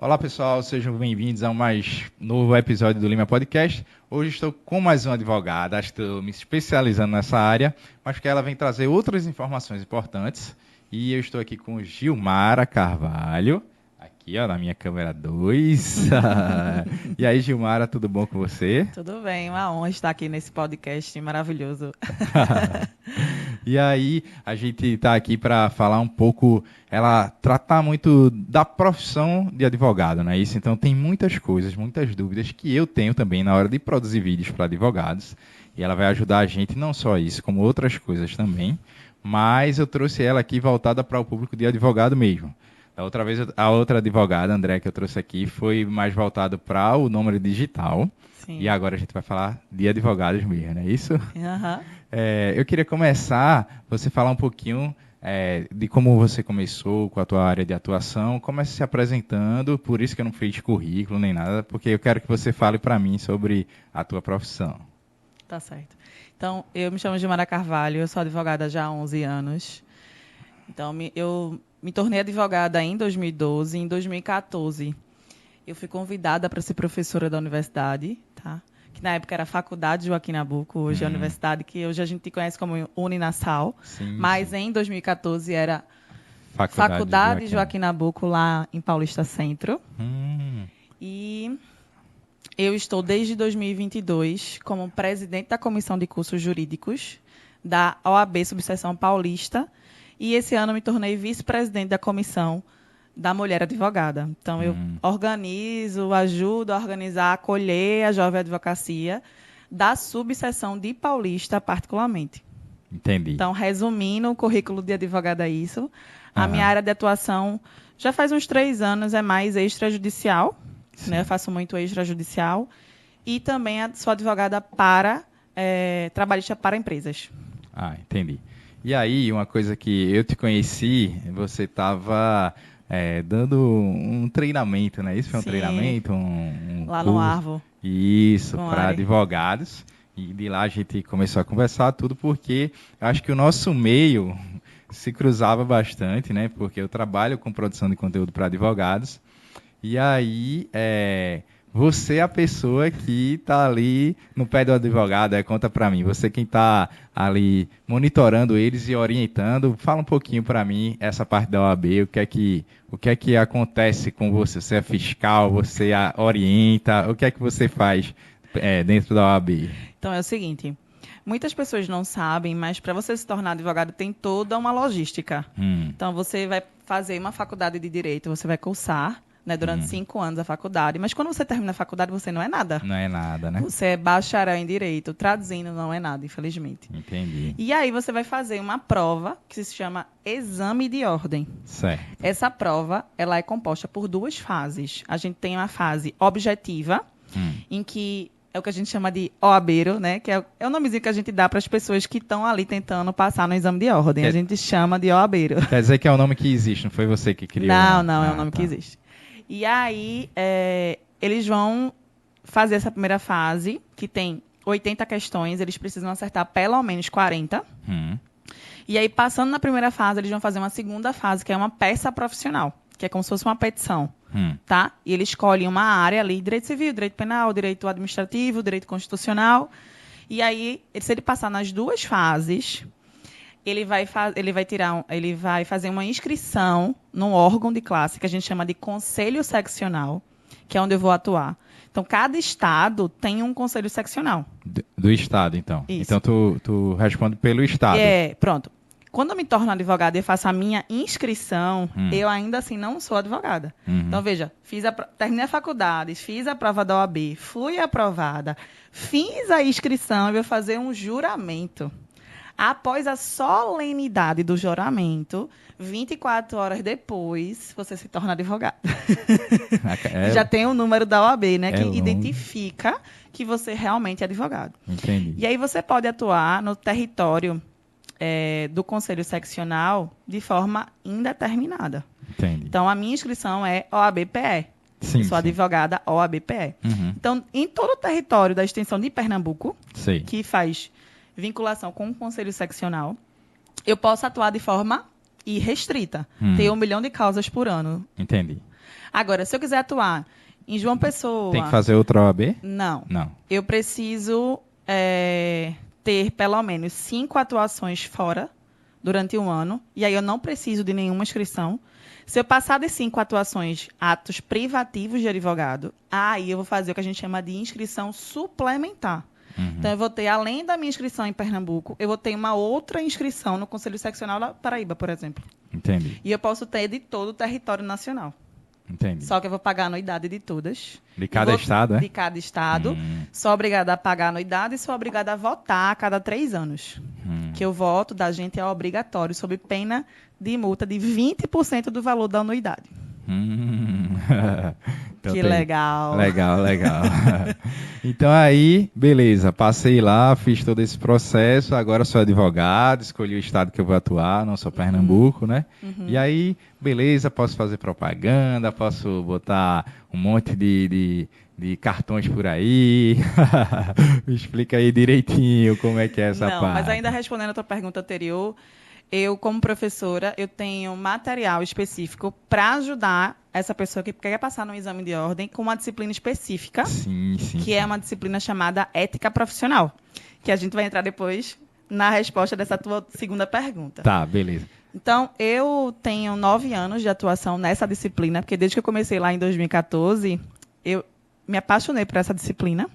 Olá pessoal, sejam bem-vindos a um mais novo episódio do Lima Podcast. Hoje estou com mais uma advogada, estou me especializando nessa área, mas que ela vem trazer outras informações importantes. E eu estou aqui com Gilmara Carvalho, aqui ó, na minha câmera 2. E aí Gilmara, tudo bom com você? Tudo bem, uma honra estar aqui nesse podcast maravilhoso. E aí, a gente está aqui para falar um pouco, ela tratar muito da profissão de advogado, não é isso? Então tem muitas coisas, muitas dúvidas que eu tenho também na hora de produzir vídeos para advogados. E ela vai ajudar a gente, não só isso, como outras coisas também. Mas eu trouxe ela aqui voltada para o público de advogado mesmo. Da outra vez, a outra advogada, André, que eu trouxe aqui, foi mais voltado para o número digital. Sim. E agora a gente vai falar de advogados mesmo, não é isso? Uhum. Eu queria começar, você falar um pouquinho de como você começou com a tua área de atuação, comece se apresentando, por isso que eu não fiz currículo nem nada, porque eu quero que você fale para mim sobre a tua profissão. Tá certo. Então, eu me chamo Gilmara Carvalho, eu sou advogada já há 11 anos. Então, eu me tornei advogada em 2012, em 2014. Eu fui convidada para ser professora da universidade, tá? Que na época era a Faculdade Joaquim Nabuco, hoje é a universidade que hoje a gente conhece como Uninasal, mas em 2014 era Faculdade Joaquim Nabuco, lá em Paulista Centro. E eu estou desde 2022 como presidente da Comissão de Cursos Jurídicos da OAB Subseção Paulista, e esse ano me tornei vice-presidente da Comissão da Mulher Advogada. Então, eu organizo, ajudo a organizar, acolher a jovem advocacia da subseção de Paulista, particularmente. Entendi. Então, resumindo, o currículo de advogada é isso. A minha área de atuação já faz uns 3 anos, é mais extrajudicial. Né? Eu faço muito extrajudicial. E também sou advogada trabalhista para empresas. Ah, entendi. E aí, uma coisa que eu te conheci, você estava dando um treinamento, né? Isso foi um Sim. Treinamento? Lá curso. no Arvo. Isso, para advogados. E de lá a gente começou a conversar tudo porque acho que o nosso meio se cruzava bastante, né? Porque eu trabalho com produção de conteúdo para advogados. E aí, você é a pessoa que está ali no pé do advogado, conta para mim. Você quem está ali monitorando eles e orientando. Fala um pouquinho para mim essa parte da OAB, o que é que acontece com você? Você é fiscal, você orienta, o que é que você faz dentro da OAB? Então, é o seguinte, muitas pessoas não sabem, mas para você se tornar advogado tem toda uma logística. Então, você vai fazer uma faculdade de Direito, você vai cursar, né, durante 5 anos a faculdade, mas quando você termina a faculdade, você não é nada. Não é nada, né? Você é bacharel em Direito, traduzindo não é nada, infelizmente. Entendi. E aí você vai fazer uma prova que se chama Exame de Ordem. Certo. Essa prova, ela é composta por 2 fases. A gente tem uma fase objetiva, em que é o que a gente chama de OABeiro, né? Que é o nomezinho que a gente dá para as pessoas que estão ali tentando passar no exame de ordem. A gente chama de OABeiro. Quer dizer que é o nome que existe, não foi você que criou? Não, é o nome que existe. E aí, eles vão fazer essa primeira fase, que tem 80 questões, eles precisam acertar pelo menos 40. E aí, passando na primeira fase, eles vão fazer uma segunda fase, que é uma peça profissional, que é como se fosse uma petição. Tá? E eles escolhem uma área ali, direito civil, direito penal, direito administrativo, direito constitucional. E aí, se ele passar nas 2 fases, ele vai fazer uma inscrição num órgão de classe que a gente chama de conselho seccional, que é onde eu vou atuar. Então, cada estado tem um conselho seccional. Do estado, então. Isso. Então, tu responde pelo estado. Pronto. Quando eu me torno advogada e faço a minha inscrição, eu ainda assim não sou advogada. Então, veja, terminei a faculdade, fiz a prova da OAB, fui aprovada, fiz a inscrição e vou fazer um juramento. Após a solenidade do juramento, 24 horas depois, você se torna advogado. Já tem o número da OAB, né? Que identifica que você realmente é advogado. Entendi. E aí você pode atuar no território do Conselho Seccional de forma indeterminada. Entendi. Então, a minha inscrição é OAB-PE. Sim, sou advogada OAB-PE. Então, em todo o território da extensão de Pernambuco, que faz vinculação com o Conselho Seccional, eu posso atuar de forma irrestrita. Ter 1 milhão de causas por ano. Entendi. Agora, se eu quiser atuar em João Pessoa... Tem que fazer outra OAB? Não. Não. Eu preciso ter pelo menos 5 atuações fora durante um ano, e aí eu não preciso de nenhuma inscrição. Se eu passar de 5 atuações, atos privativos de advogado, aí eu vou fazer o que a gente chama de inscrição suplementar. Então, eu vou ter, além da minha inscrição em Pernambuco, eu vou ter uma outra inscrição no Conselho Seccional da Paraíba, por exemplo. Entendi. E eu posso ter de todo o território nacional. Entendi. Só que eu vou pagar a anuidade de todas. De cada estado, é? De cada estado. Sou obrigada a pagar a anuidade e sou obrigada a votar a cada 3 anos. Que o voto da gente é obrigatório, sob pena de multa de 20% do valor da anuidade. Então que legal. Legal. Então aí, beleza, passei lá, fiz todo esse processo, agora sou advogado, escolhi o estado que eu vou atuar, não sou Pernambuco, né? E aí, beleza, posso fazer propaganda, posso botar um monte de cartões por aí. Me explica aí direitinho como é que é essa parte. Não, mas ainda respondendo a tua pergunta anterior, eu, como professora, eu tenho material específico para ajudar essa pessoa que quer passar no exame de ordem com uma disciplina específica, que é uma disciplina chamada ética profissional, que a gente vai entrar depois na resposta dessa tua segunda pergunta. Tá, beleza. Então, eu tenho 9 anos de atuação nessa disciplina, porque desde que eu comecei lá em 2014, eu me apaixonei por essa disciplina,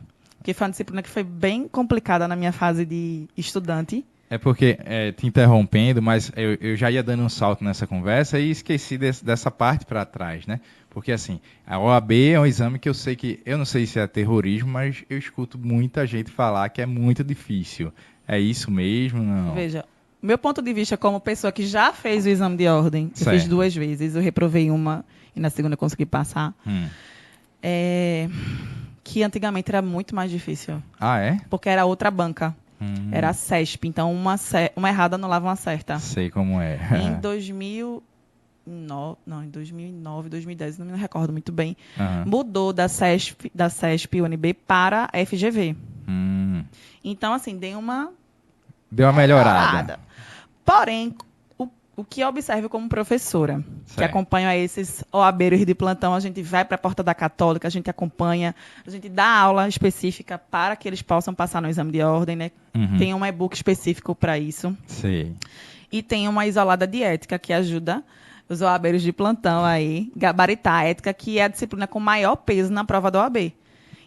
que foi uma disciplina que foi bem complicada na minha fase de estudante. É porque, te interrompendo, mas eu já ia dando um salto nessa conversa e esqueci dessa parte para trás, né? Porque, assim, a OAB é um exame que eu não sei se é terrorismo, mas eu escuto muita gente falar que é muito difícil. É isso mesmo? Não? Veja, meu ponto de vista como pessoa que já fez o exame de ordem, eu fiz 2 vezes, eu reprovei uma e na segunda eu consegui passar, que antigamente era muito mais difícil. Ah, é? Porque era outra banca. Era a CESP, então uma errada anulava uma certa. Sei como é. Em 2009, 2010, não me recordo muito bem, mudou da CESP UNB para a FGV. Então, assim, deu uma melhorada. Porém, o que eu observo como professora, que acompanho a esses OABeiros de plantão, a gente vai para a Porta da Católica, a gente acompanha, a gente dá aula específica para que eles possam passar no exame de ordem, né? Tem um e-book específico para isso. Sim. E tem uma isolada de ética que ajuda os OABeiros de plantão aí gabaritar a ética, que é a disciplina com maior peso na prova da OAB.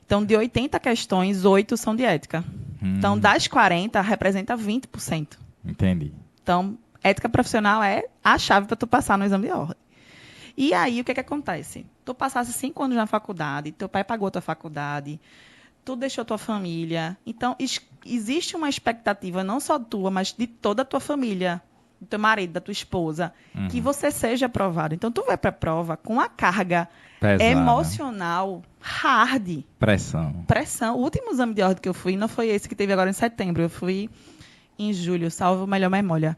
Então, de 80 questões, 8 são de ética. Então, das 40, representa 20%. Entendi. Então, ética profissional é a chave para tu passar no exame de ordem. E aí, o que acontece? Tu passasse 5 anos na faculdade, teu pai pagou tua faculdade, tu deixou tua família. Então, existe uma expectativa, não só tua, mas de toda a tua família, do teu marido, da tua esposa, que você seja aprovado. Então, tu vai para a prova com a carga pesada, emocional hard. Pressão. O último exame de ordem que eu fui não foi esse que teve agora em setembro. Eu fui em julho, salvo melhor memória.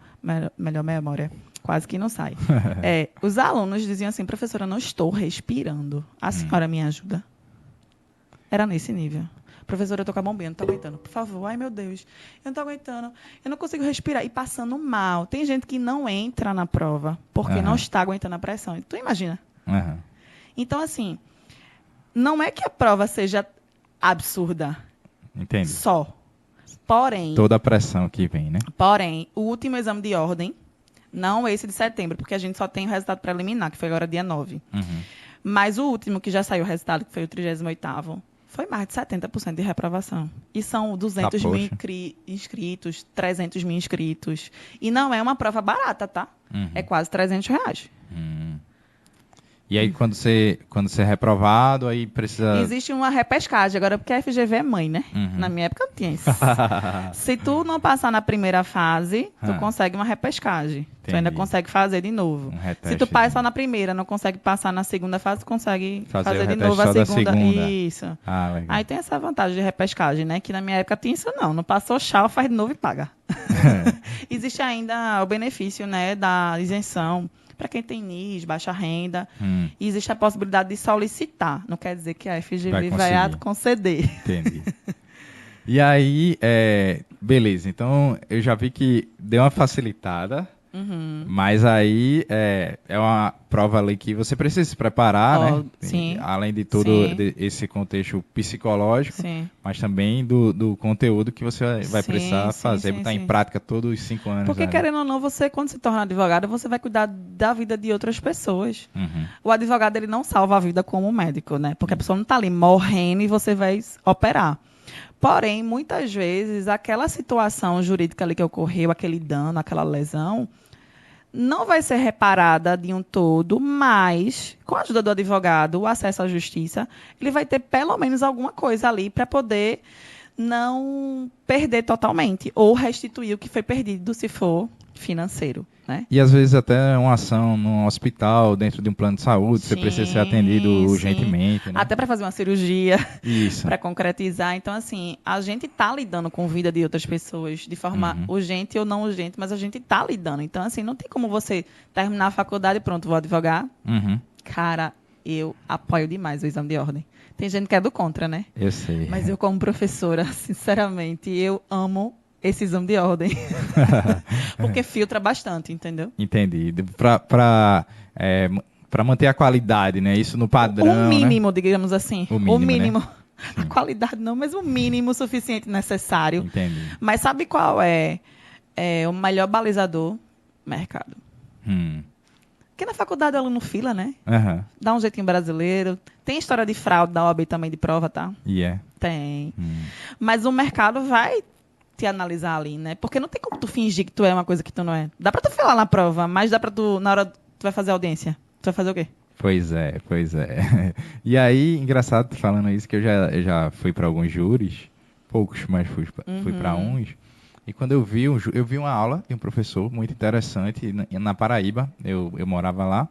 Quase que não sai. Os alunos diziam assim, professora, eu não estou respirando. A senhora me ajuda? Era nesse nível. Professora, eu tô com a bombinha, não tô aguentando. Por favor, ai meu Deus, eu não tô aguentando. Eu não consigo respirar. E passando mal. Tem gente que não entra na prova porque não está aguentando a pressão. Tu imagina? Então, assim, não é que a prova seja absurda. Entendi. Só. Porém... Toda a pressão que vem, né? Porém, o último exame de ordem, não esse de setembro, porque a gente só tem o resultado preliminar, que foi agora dia 9. Mas o último, que já saiu o resultado, que foi o 38º, foi mais de 70% de reprovação. E são 200 mil inscritos, 300 mil inscritos. E não é uma prova barata, tá? É quase R$300. E aí, quando você é reprovado, aí precisa... Existe uma repescagem, agora porque a FGV é mãe, né? Na minha época não tinha isso. Se tu não passar na primeira fase, tu consegue uma repescagem. Tu ainda consegue fazer de novo. Se tu passa na primeira, não consegue passar na segunda fase, tu consegue fazer de novo a segunda. Isso. Legal. Aí tem essa vantagem de repescagem, né? Que na minha época tinha isso não. Não passou chá, faz de novo e paga. Existe ainda o benefício, né, da isenção para quem tem NIS, baixa renda. E existe a possibilidade de solicitar. Não quer dizer que a FGV vai conceder. Entendi. E aí, beleza. Então, eu já vi que deu uma facilitada Mas aí é uma prova ali que você precisa se preparar, né? Sim. Além de todo esse contexto psicológico, Sim. mas também do conteúdo que você vai precisar fazer, botar em sim. prática todos os 5 anos. Porque, querendo ou não, você, quando se torna advogado, você vai cuidar da vida de outras pessoas. Uhum. O advogado, ele não salva a vida como médico, né? Porque a pessoa não está ali morrendo e você vai operar. Porém, muitas vezes, aquela situação jurídica ali que ocorreu, aquele dano, aquela lesão, não vai ser reparada de um todo, mas, com a ajuda do advogado, o acesso à justiça, ele vai ter pelo menos alguma coisa ali para poder não perder totalmente ou restituir o que foi perdido, se for financeiro, né? E às vezes até uma ação num hospital, dentro de um plano de saúde, você precisa ser atendido urgentemente, né? Até para fazer uma cirurgia, Isso. para concretizar. Então, assim, a gente está lidando com a vida de outras pessoas de forma urgente ou não urgente, mas a gente está lidando. Então, assim, não tem como você terminar a faculdade e pronto, vou advogar. Cara, eu apoio demais o exame de ordem. Tem gente que é do contra, né? Eu sei. Mas eu, como professora, sinceramente, eu amo esse exame de ordem. Porque filtra bastante, entendeu? Entendi. Para manter a qualidade, né? Isso no padrão, o mínimo, né? Digamos assim. O mínimo. Né? A qualidade não, mas o mínimo suficiente necessário. Entendi. Mas sabe qual é o melhor balizador? Mercado. Porque na faculdade o aluno fila, né? Dá um jeitinho brasileiro. Tem história de fraude da OAB também de prova, tá? Tem. Mas o mercado vai te analisar ali, né? Porque não tem como tu fingir que tu é uma coisa que tu não é. Dá pra tu falar na prova, mas dá pra tu, na hora que tu vai fazer a audiência, tu vai fazer o quê? Pois é. E aí, engraçado falando isso, que eu já fui para alguns júris, poucos, mas fui para uns. E quando eu vi uma aula de um professor muito interessante na Paraíba, eu morava lá,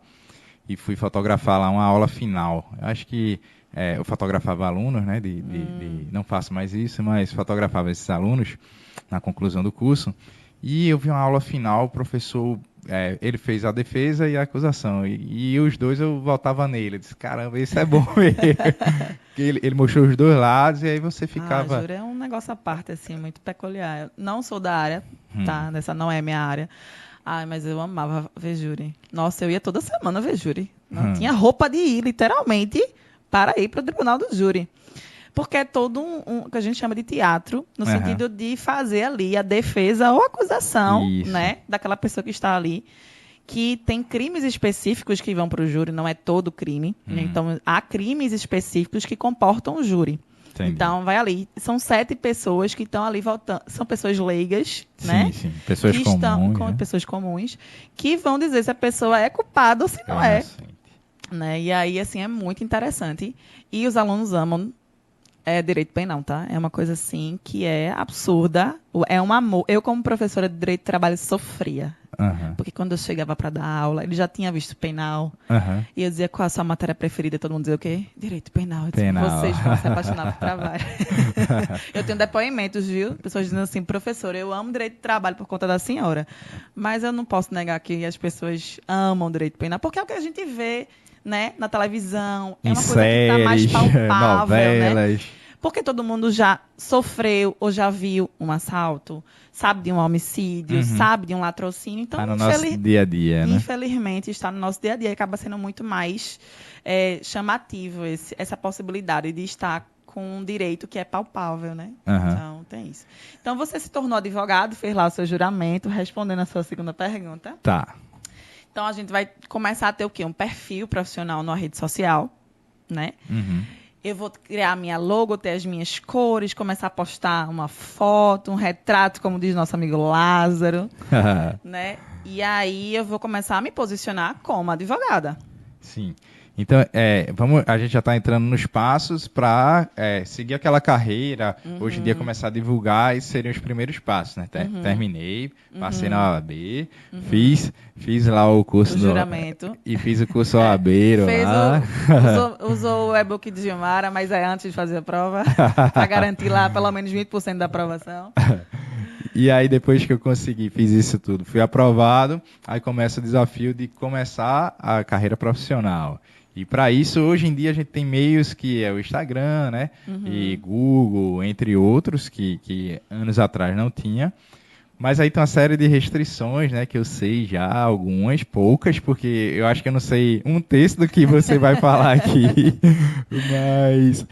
e fui fotografar lá uma aula final. Acho que eu fotografava alunos, né? Não faço mais isso, mas fotografava esses alunos na conclusão do curso. E eu vi uma aula final, o professor, ele fez a defesa e a acusação. E os dois eu voltava nele. Eu disse, caramba, isso é bom mesmo. ele mostrou os dois lados e aí você ficava... júri é um negócio à parte, assim, muito peculiar. Eu não sou da área, tá? Essa não é minha área. Mas eu amava ver júri. Nossa, eu ia toda semana ver júri. Não tinha roupa de ir, literalmente, para ir para o tribunal do júri. Porque é todo um que a gente chama de teatro, no sentido de fazer ali a defesa ou a acusação, né, daquela pessoa que está ali, que tem crimes específicos que vão para o júri, não é todo crime. Então, há crimes específicos que comportam o júri. Entendi. Então, vai ali. São 7 pessoas que estão ali votando. São pessoas leigas, né? Sim. Pessoas que comuns. Estão, pessoas comuns, que vão dizer se a pessoa é culpada ou se não é. Né? E aí, assim, é muito interessante. E os alunos amam direito penal, tá? É uma coisa, assim, que é absurda. É um amor. Eu, como professora de direito de trabalho, sofria. Porque quando eu chegava para dar aula, ele já tinha visto penal. E eu dizia, qual a sua matéria preferida? Todo mundo dizia o quê? Direito penal. Eu disse, vocês vão se apaixonar por trabalho. Eu tenho depoimentos, viu? Pessoas dizendo assim, professora, eu amo direito de trabalho por conta da senhora. Mas eu não posso negar que as pessoas amam direito penal, porque é o que a gente vê, né, na televisão. É uma coisa que está mais palpável, novelas. Né? Porque todo mundo já sofreu ou já viu um assalto, sabe de um homicídio, sabe de um latrocínio. Então, no nosso dia a dia, né? Infelizmente, está no nosso dia a dia. Acaba sendo muito mais chamativo essa possibilidade de estar com um direito que é palpável, né? Então, tem isso. Então, você se tornou advogado, fez lá o seu juramento, respondendo a sua segunda pergunta. Tá. Então, a gente vai começar a ter o quê? Um perfil profissional na rede social, né? Eu vou criar a minha logo, ter as minhas cores, começar a postar uma foto, um retrato, como diz nosso amigo Lázaro, né? E aí eu vou começar a me posicionar como advogada. Sim. Então, a gente já está entrando nos passos para seguir aquela carreira, hoje em dia começar a divulgar, esses seriam os primeiros passos, né? Terminei, passei na OAB, fiz lá o curso do juramento. E fiz o curso OAB lá. Usou o e-book de Gilmara, mas antes de fazer a prova, para garantir lá pelo menos 20% da aprovação. E aí, depois que eu fiz isso tudo, fui aprovado, aí começa o desafio de começar a carreira profissional. E para isso, hoje em dia, a gente tem meios que é o Instagram, né? E Google, entre outros, que anos atrás não tinha, Mas aí tem uma série de restrições, né? Que eu sei já, algumas, poucas, porque eu acho que eu não sei um terço do que você vai falar aqui. Mas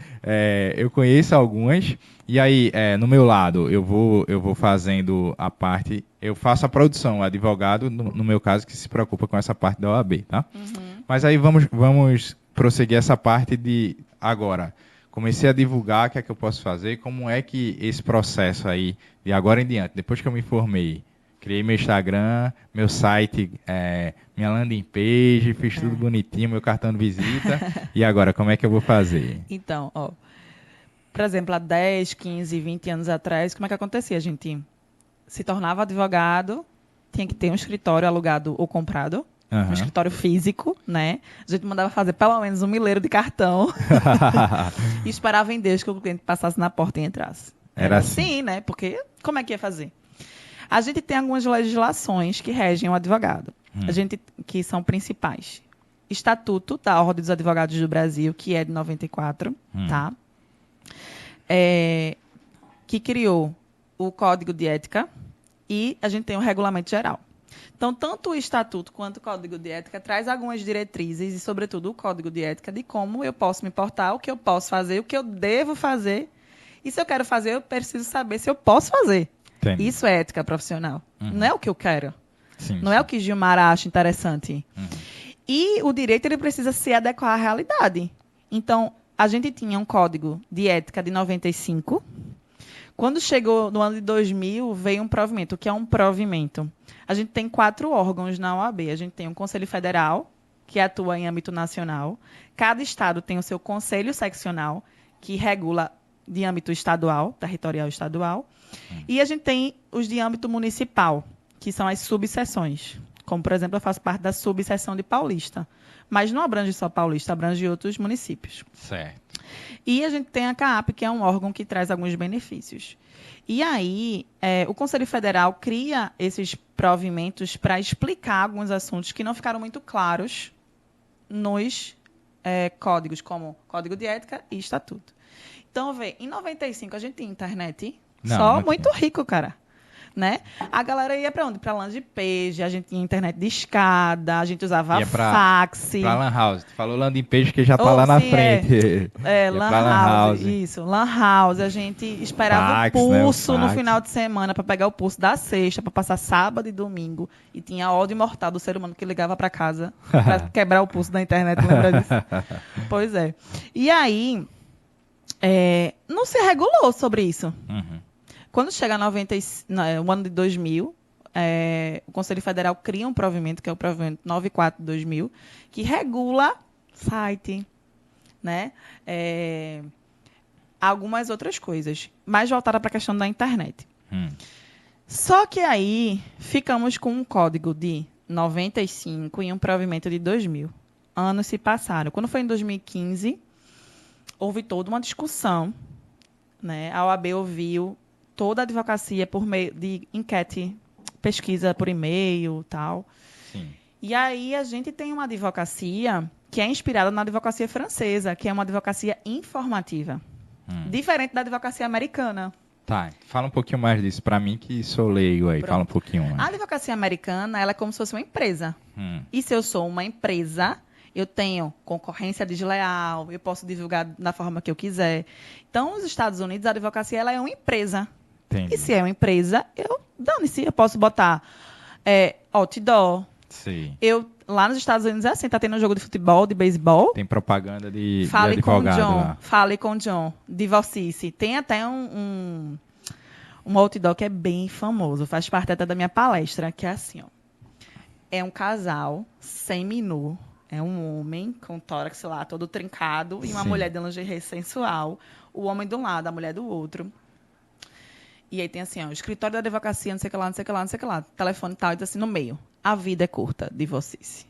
eu conheço algumas. E aí, no meu lado, eu vou fazendo a parte. Eu faço a produção, o advogado, no meu caso, que se preocupa com essa parte da OAB, tá? Uhum. Mas aí vamos prosseguir essa parte de agora. Comecei a divulgar o que é que eu posso fazer, como é que esse processo aí, de agora em diante, depois que eu me formei, criei meu Instagram, meu site, minha landing page, fiz tudo bonitinho, meu cartão de visita, e agora, como é que eu vou fazer? Então, ó, por exemplo, há 10, 15, 20 anos atrás, como é que acontecia? A gente se tornava advogado, tinha que ter um escritório alugado ou comprado, um Aham. escritório físico, né? A gente mandava fazer pelo menos um milheiro de cartão e esperava em Deus que o cliente passasse na porta e entrasse. Era Era assim. assim, né? Porque como é que ia fazer? A gente tem algumas legislações que regem o advogado. A gente que são principais. Estatuto da Ordem dos Advogados do Brasil, que é de 94, tá? Que criou o Código de Ética e a gente tem o Regulamento Geral. Então, tanto o Estatuto quanto o Código de Ética traz algumas diretrizes e, sobretudo, o Código de Ética de como eu posso me portar, o que eu posso fazer, o que eu devo fazer. E se eu quero fazer, eu preciso saber se eu posso fazer. Entendi. Isso é ética profissional. Não é o que eu quero. Sim, Não é o que Gilmar acha interessante. E o direito ele precisa se adequar à realidade. Então, a gente tinha um código de ética de 95. Quando chegou no ano de 2000, veio um provimento. O que é um provimento? A gente tem 4 órgãos na OAB. A gente tem um Conselho Federal, que atua em âmbito nacional. Cada estado tem o seu Conselho Seccional, que regula de âmbito estadual, territorial estadual. E a gente tem os de âmbito municipal, que são as subseções. Como, por exemplo, eu faço parte da subseção de Paulista. Mas não abrange só Paulista, abrange outros municípios. Certo. E a gente tem a CAAP, que é um órgão que traz alguns benefícios. E aí, o Conselho Federal cria esses provimentos para explicar alguns assuntos que não ficaram muito claros nos códigos, como Código de Ética e Estatuto. Então, vê, em 95 a gente tinha internet, Não muito tinha. rico, cara. Né? A galera ia para onde? Para landing page, a gente tinha internet de escada, a gente usava Ia fax. pra Lan House. Tu falou landing page que já tá Oh, lá na sim, frente. Ia Lan pra Lan House, House. isso, Lan House. A gente esperava Fax, o né? O pulso no fax. final de semana para pegar o pulso da sexta, para passar sábado e domingo. E tinha ódio mortal do ser humano que ligava para casa para quebrar o pulso da internet, lembra disso? Pois é. E aí, não se regulou sobre isso. Uhum. Quando chega o ano de 2000, o Conselho Federal cria um provimento, que é o provimento 94 de 2000, que regula site, né? Algumas outras coisas, mais voltada para a questão da internet. Só que aí ficamos com um código de 95 e um provimento de 2000. Anos se passaram. Quando foi em 2015, houve toda uma discussão, né? A OAB ouviu toda a advocacia por meio de enquete, pesquisa por e-mail, tal. Sim. E aí a gente tem uma advocacia que é inspirada na advocacia francesa, que é uma advocacia informativa, diferente da advocacia americana. Tá, fala um pouquinho mais disso pra mim que sou leigo aí. Pronto. Fala um pouquinho mais. A advocacia americana, ela é como se fosse uma empresa. E se eu sou uma empresa, eu tenho concorrência desleal, eu posso divulgar da forma que eu quiser. Então, nos Estados Unidos, a advocacia ela é uma empresa. Entendi. E se é uma empresa, dane-se, eu posso botar outdoor. Sim. Lá nos Estados Unidos é assim, tá tendo um jogo de futebol, de beisebol. Tem propaganda de Fale com advogado John, lá. fale com John, divorcie-se. Tem até um outdoor que é bem famoso, faz parte até da minha palestra, que é assim, ó. É um casal semi-nu, é um homem com tórax, sei lá, todo trincado, e uma Sim. mulher de lingerie sensual, o homem de um lado, a mulher do outro. E aí tem assim, ó, o escritório da advocacia, não sei o que lá, não sei o que lá, não sei o que lá, telefone tal, e diz assim, no meio, a vida é curta, divorcie-se.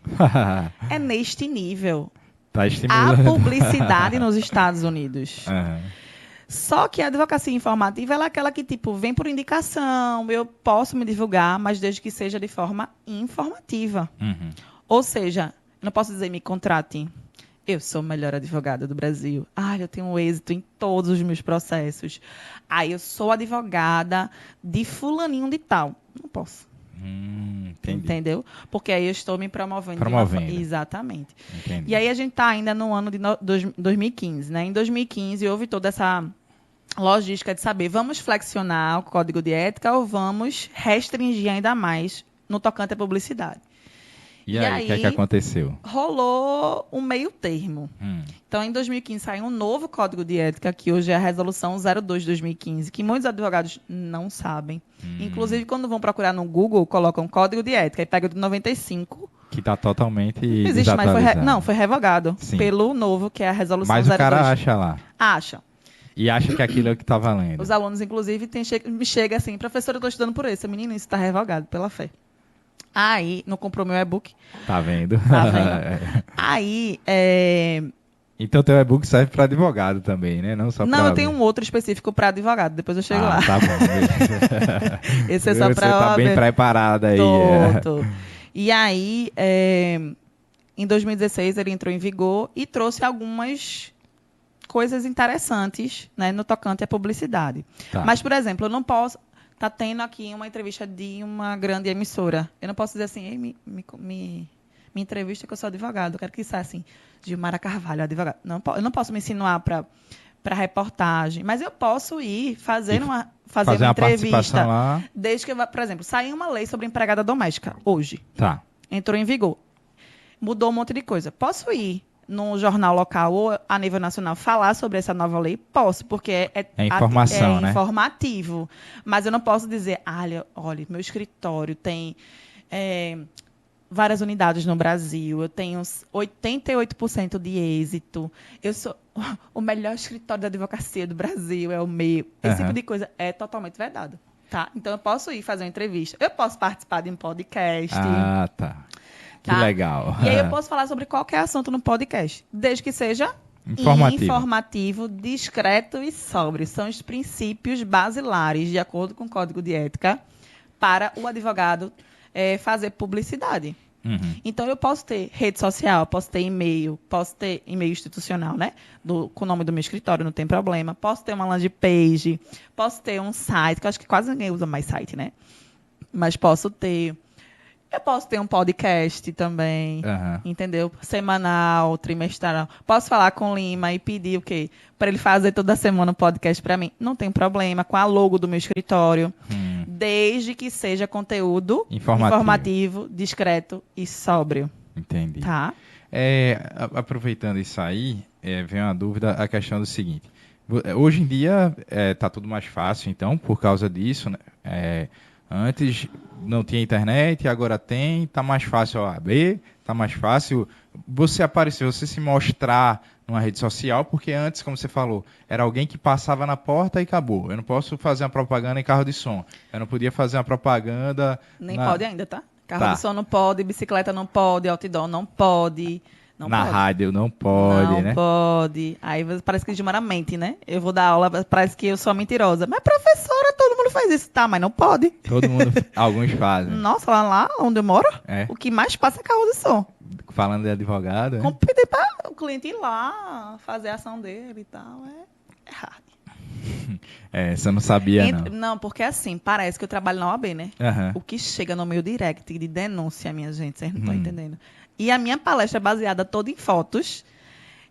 É neste nível Tá a estimulando. publicidade nos Estados Unidos. Aham. Só que a advocacia informativa ela é aquela que, tipo, vem por indicação, eu posso me divulgar, mas desde que seja de forma informativa. Uhum. Ou seja, eu não posso dizer, me contrate. Eu sou a melhor advogada do Brasil. Eu tenho êxito em todos os meus processos. Eu sou advogada de fulaninho de tal. Não posso. Entendi. Entendeu? Porque aí eu estou me promovendo. Exatamente. Entendi. E aí a gente está ainda no ano de 2015, né? Em 2015 houve toda essa logística de saber, vamos flexionar o código de ética ou vamos restringir ainda mais no tocante à publicidade. E aí, o que é que aconteceu? Rolou um meio termo. Então, em 2015, saiu um novo Código de Ética, que hoje é a Resolução 02 de 2015, que muitos advogados não sabem. Inclusive, quando vão procurar no Google, colocam Código de Ética e pegam de 95. Que está totalmente não existe mais. Não, foi revogado. Sim. Pelo novo, que é a Resolução 02. Mas o cara acha lá. Acha. E acha que aquilo é o que está valendo. Os alunos, inclusive, me chega assim, professor, eu estou estudando por isso. Menino, isso está revogado, pela fé. Aí, não comprou meu e-book. Tá vendo? Aí, Então, teu e-book serve para advogado também, né? Não só para... Não, eu tenho um outro específico para advogado. Depois eu chego lá. Tá bom. Esse é só para... Você tá bem preparada aí. Tô. E aí, em 2016, ele entrou em vigor e trouxe algumas coisas interessantes, né, no tocante à publicidade. Tá. Mas, por exemplo, eu não posso... Tá tendo aqui uma entrevista de uma grande emissora. Eu não posso dizer assim, Ei, me entrevista que eu sou advogado. Eu quero que saia assim, Gilmara Carvalho, advogado. Não, eu não posso me insinuar para reportagem, mas eu posso ir fazer uma entrevista. Lá. Desde que, por exemplo, saiu uma lei sobre empregada doméstica hoje. Tá. Entrou em vigor. Mudou um monte de coisa. Posso ir no jornal local ou a nível nacional falar sobre essa nova lei? Posso, porque é informação, né? Informativo. Mas eu não posso dizer, olha, meu escritório tem várias unidades no Brasil, eu tenho 88% de êxito, eu sou o melhor escritório da advocacia do Brasil, é o meu. Esse tipo de coisa é totalmente vedado. Tá? Então, eu posso ir fazer uma entrevista, eu posso participar de um podcast. Ah, tá. Que legal. E aí eu posso falar sobre qualquer assunto no podcast, desde que seja informativo, discreto e sóbrio. São os princípios basilares, de acordo com o Código de Ética, para o advogado fazer publicidade. Então, eu posso ter rede social, posso ter e-mail institucional, né? Com o nome do meu escritório, não tem problema. Posso ter uma landing page, posso ter um site, que eu acho que quase ninguém usa mais site, né? Mas posso ter... Eu posso ter um podcast também, entendeu? Semanal, trimestral. Posso falar com o Lima e pedir o quê? Para ele fazer toda semana um podcast para mim. Não tem problema, com a logo do meu escritório. Desde que seja conteúdo informativo, discreto e sóbrio. Entendi. Tá? Aproveitando isso aí, vem uma dúvida, a questão do seguinte. Hoje em dia está tudo mais fácil, então, por causa disso, né? Antes não tinha internet, agora tem, está mais fácil a OAB, está mais fácil você aparecer, você se mostrar numa rede social, porque antes, como você falou, era alguém que passava na porta e acabou. Eu não posso fazer uma propaganda em carro de som. Eu não podia fazer uma propaganda... Nem pode ainda, tá? Carro de som não pode, bicicleta não pode, outdoor não pode... Na rádio não pode, né? Não pode. Aí parece que Gilmara mente, né? Eu vou dar aula, parece que eu sou mentirosa. Mas professora, todo mundo faz isso. Tá, mas não pode. Todo mundo, alguns fazem. Nossa, lá onde eu moro, o que mais passa é carro de som. Falando de advogado, como pedir para o cliente ir lá, fazer a ação dele e tal, é errado. Você não sabia, não. Não, porque assim, parece que eu trabalho na OAB, né? O que chega no meu direct de denúncia, minha gente, vocês não estão entendendo. E a minha palestra é baseada toda em fotos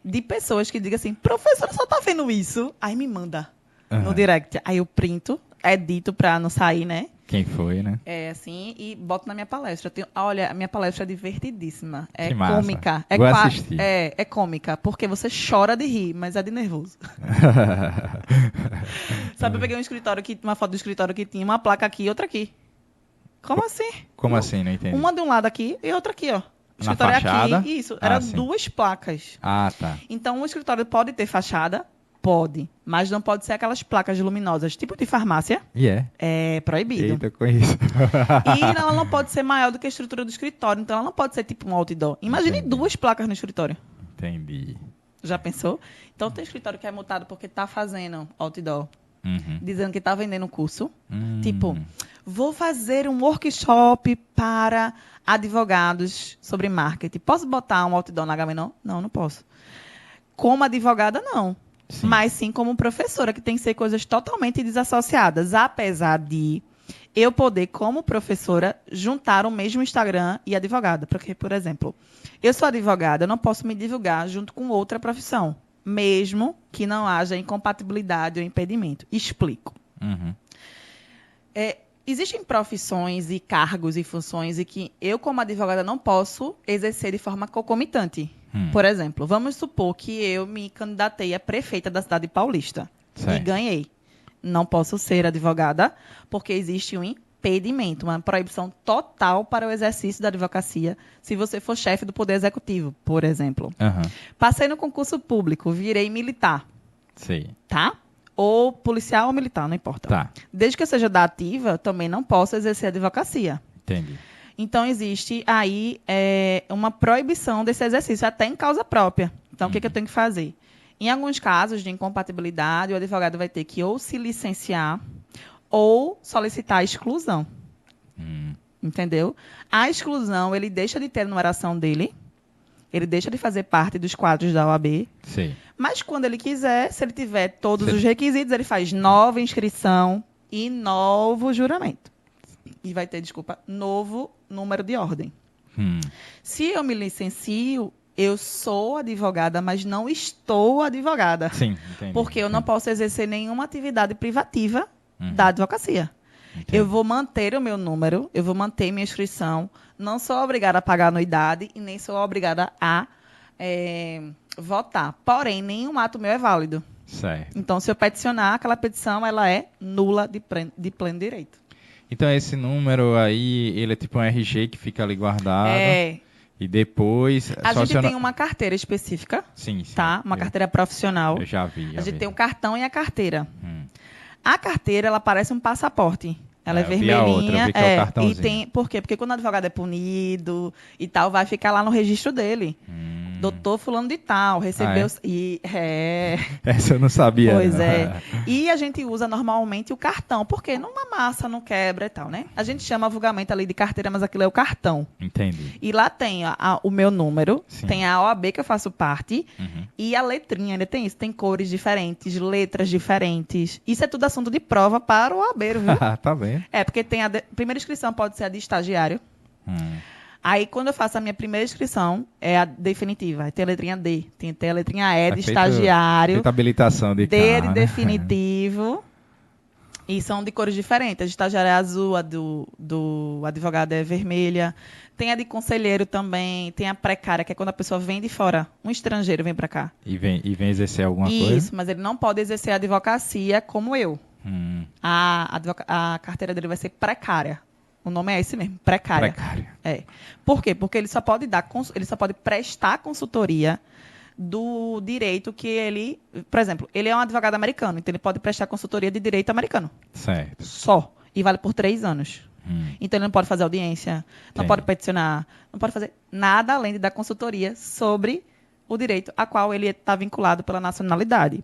de pessoas que digam assim, professora, só tá vendo isso? Aí me manda no direct. Aí eu printo, edito pra não sair, né? Quem foi, né? Assim, e boto na minha palestra. Olha, a minha palestra é divertidíssima. É que massa. Cômica. Vou assistir. É cômica, porque você chora de rir, mas é de nervoso. Sabe, eu peguei uma foto do escritório que tinha uma placa aqui e outra aqui. Como assim? Como assim? Não entendi. Uma de um lado aqui e outra aqui, ó. O Na escritório fachada? Aqui, isso. Eram duas placas. Ah, tá. Então, o escritório pode ter fachada? Pode. Mas não pode ser aquelas placas luminosas, tipo de farmácia. É proibido. Eita, com isso. E ela não pode ser maior do que a estrutura do escritório. Então, ela não pode ser tipo um outdoor. Imagine duas placas no escritório. Entendi. Já pensou? Então, tem escritório que é multado porque tá fazendo outdoor. Dizendo que tá vendendo curso. Tipo, vou fazer um workshop para advogados sobre marketing. Posso botar um outdoor na Agamenon? Não, não posso. Como advogada, não. Sim. Mas sim como professora, que tem que ser coisas totalmente desassociadas. Apesar de eu poder, como professora, juntar o mesmo Instagram e advogada. Porque, por exemplo, eu sou advogada, eu não posso me divulgar junto com outra profissão, mesmo que não haja incompatibilidade ou impedimento. Explico. Uhum. Existem profissões e cargos e funções e que eu, como advogada, não posso exercer de forma concomitante. Por exemplo, vamos supor que eu me candidatei a prefeita da cidade paulista e ganhei. Não posso ser advogada porque existe um impedimento, uma proibição total para o exercício da advocacia se você for chefe do Poder Executivo, por exemplo. Uhum. Passei no concurso público, virei militar. Sei. Tá? Ou policial ou militar, não importa. Tá. Desde que eu seja da ativa, também não posso exercer advocacia. Entendi. Então, existe aí uma proibição desse exercício, até em causa própria. Então, o que eu tenho que fazer? Em alguns casos de incompatibilidade, o advogado vai ter que ou se licenciar ou solicitar a exclusão. Entendeu? A exclusão, ele deixa de ter a numeração dele, ele deixa de fazer parte dos quadros da OAB. Sei. Mas, quando ele quiser, se ele tiver todos os requisitos, ele faz nova inscrição e novo juramento. E vai ter, novo número de ordem. Se eu me licencio, eu sou advogada, mas não estou advogada. Sim, entendi. Porque eu não posso exercer nenhuma atividade privativa da advocacia. Entendi. Eu vou manter o meu número, eu vou manter minha inscrição, não sou obrigada a pagar anuidade e nem sou obrigada a votar. Porém, nenhum ato meu é válido. Certo. Então, se eu peticionar, aquela petição ela é nula de pleno direito. Então, esse número aí, ele é tipo um RG que fica ali guardado. E depois... A gente tem uma carteira específica. Sim. Tá? Uma carteira profissional. Eu já vi. A gente tem o cartão e a carteira. A carteira, ela parece um passaporte. Ela é vermelhinha. Eu vi que é o cartãozinho. E tem, por quê? Porque quando o advogado é punido e tal, vai ficar lá no registro dele. Doutor fulano de tal, recebeu... Essa eu não sabia. Pois não. é. E a gente usa normalmente o cartão, porque não amassa, não quebra e tal, né? A gente chama vulgarmente ali de carteira, mas aquilo é o cartão. Entendi. E lá tem o meu número, Sim. tem a OAB que eu faço parte, e a letrinha, ainda tem isso, tem cores diferentes, letras diferentes. Isso é tudo assunto de prova para o OABeiro, viu? Tá bem. Porque tem a primeira inscrição pode ser a de estagiário. Aí, quando eu faço a minha primeira inscrição, é a definitiva. Aí tem a letrinha D. Tem a letrinha E de estagiário. Feita habilitação de D carro, de definitivo. E são de cores diferentes. A de estagiário é azul, a do advogado é vermelha. Tem a de conselheiro também. Tem a precária, que é quando a pessoa vem de fora. Um estrangeiro vem para cá. E vem exercer alguma coisa? Isso, mas ele não pode exercer a advocacia como eu. A carteira dele vai ser precária. O nome é esse mesmo, precária. Por quê? Porque ele só pode prestar consultoria do direito que ele... Por exemplo, ele é um advogado americano, então ele pode prestar consultoria de direito americano. Certo. Só. E vale por 3 anos. Então ele não pode fazer audiência, não pode peticionar, não pode fazer nada além de dar consultoria sobre o direito a qual ele está vinculado pela nacionalidade.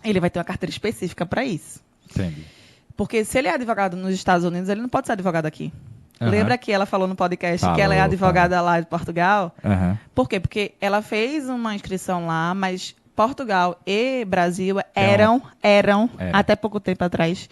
Ele vai ter uma carteira específica para isso. Entendi. Porque se ele é advogado nos Estados Unidos, ele não pode ser advogado aqui. Lembra que ela falou no podcast que ela é advogada lá de Portugal? Por quê? Porque ela fez uma inscrição lá, mas Portugal e Brasil eram até pouco tempo atrás,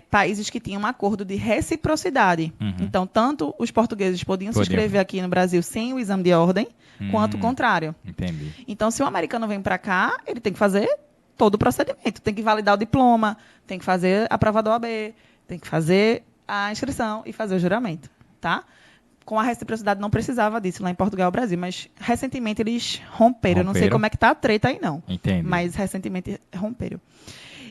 países que tinham um acordo de reciprocidade. Então, tanto os portugueses podiam se inscrever aqui no Brasil sem o exame de ordem, quanto o contrário. Entendi. Então, se um americano vem para cá, ele tem que fazer todo o procedimento. Tem que validar o diploma, tem que fazer a prova da OAB, tem que fazer a inscrição e fazer o juramento, tá? Com a reciprocidade não precisava disso lá em Portugal e Brasil, mas recentemente eles romperam. Eu não sei como é que tá a treta aí, não. Entendi. Mas recentemente romperam.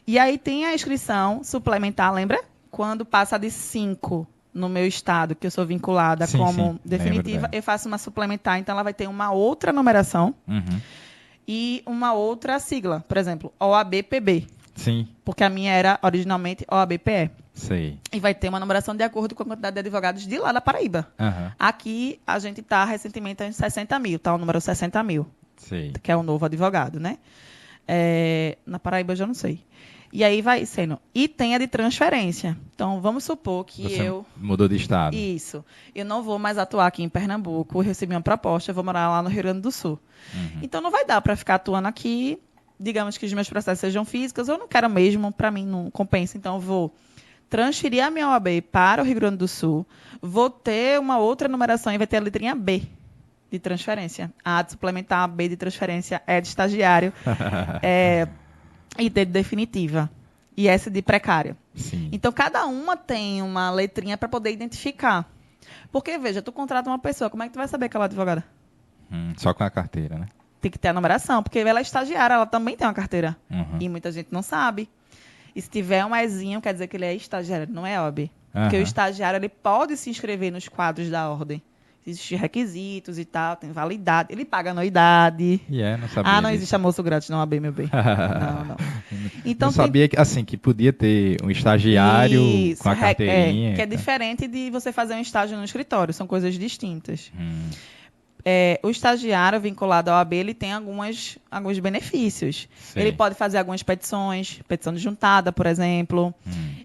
E aí tem a inscrição suplementar, lembra? Quando passa de 5 no meu estado, que eu sou vinculada como definitiva, eu faço uma suplementar, então ela vai ter uma outra numeração. E uma outra sigla, por exemplo, OAB-PB. Sim. Porque a minha era originalmente OAB-PE. Sei. E vai ter uma numeração de acordo com a quantidade de advogados de lá da Paraíba. Aqui a gente está recentemente em 60 mil, tá? O número 60 mil. Sei. Que é o novo advogado, né? Na Paraíba eu já não sei. E aí vai sendo. E tem a de transferência. Então, vamos supor que Você mudou de estado. Isso. Eu não vou mais atuar aqui em Pernambuco, eu recebi uma proposta, eu vou morar lá no Rio Grande do Sul. Então, não vai dar para ficar atuando aqui. Digamos que os meus processos sejam físicos, eu não quero mesmo, para mim não compensa. Então, eu vou transferir a minha OAB para o Rio Grande do Sul, vou ter uma outra numeração e vai ter a letrinha B de transferência. A de suplementar, a B de transferência, E de estagiário, e D de definitiva. E S de precário. Sim. Então, cada uma tem uma letrinha para poder identificar. Porque, veja, tu contrata uma pessoa, como é que tu vai saber que ela é advogada? Só com a carteira, né? Tem que ter a numeração, porque ela é estagiária, ela também tem uma carteira. Uhum. E muita gente não sabe. E se tiver um Ezinho, quer dizer que ele é estagiário, não é OAB. Porque o estagiário, ele pode se inscrever nos quadros da ordem. Existem requisitos e tal, tem validade. Ele paga anuidade. Não sabia não disso. existe almoço grátis no OAB, meu bem. Não. Então, não sabia que podia ter um estagiário com a carteirinha. Que é diferente de você fazer um estágio no escritório. São coisas distintas. O estagiário vinculado ao OAB, ele tem alguns benefícios. Sim. Ele pode fazer algumas petições, petição de juntada, por exemplo.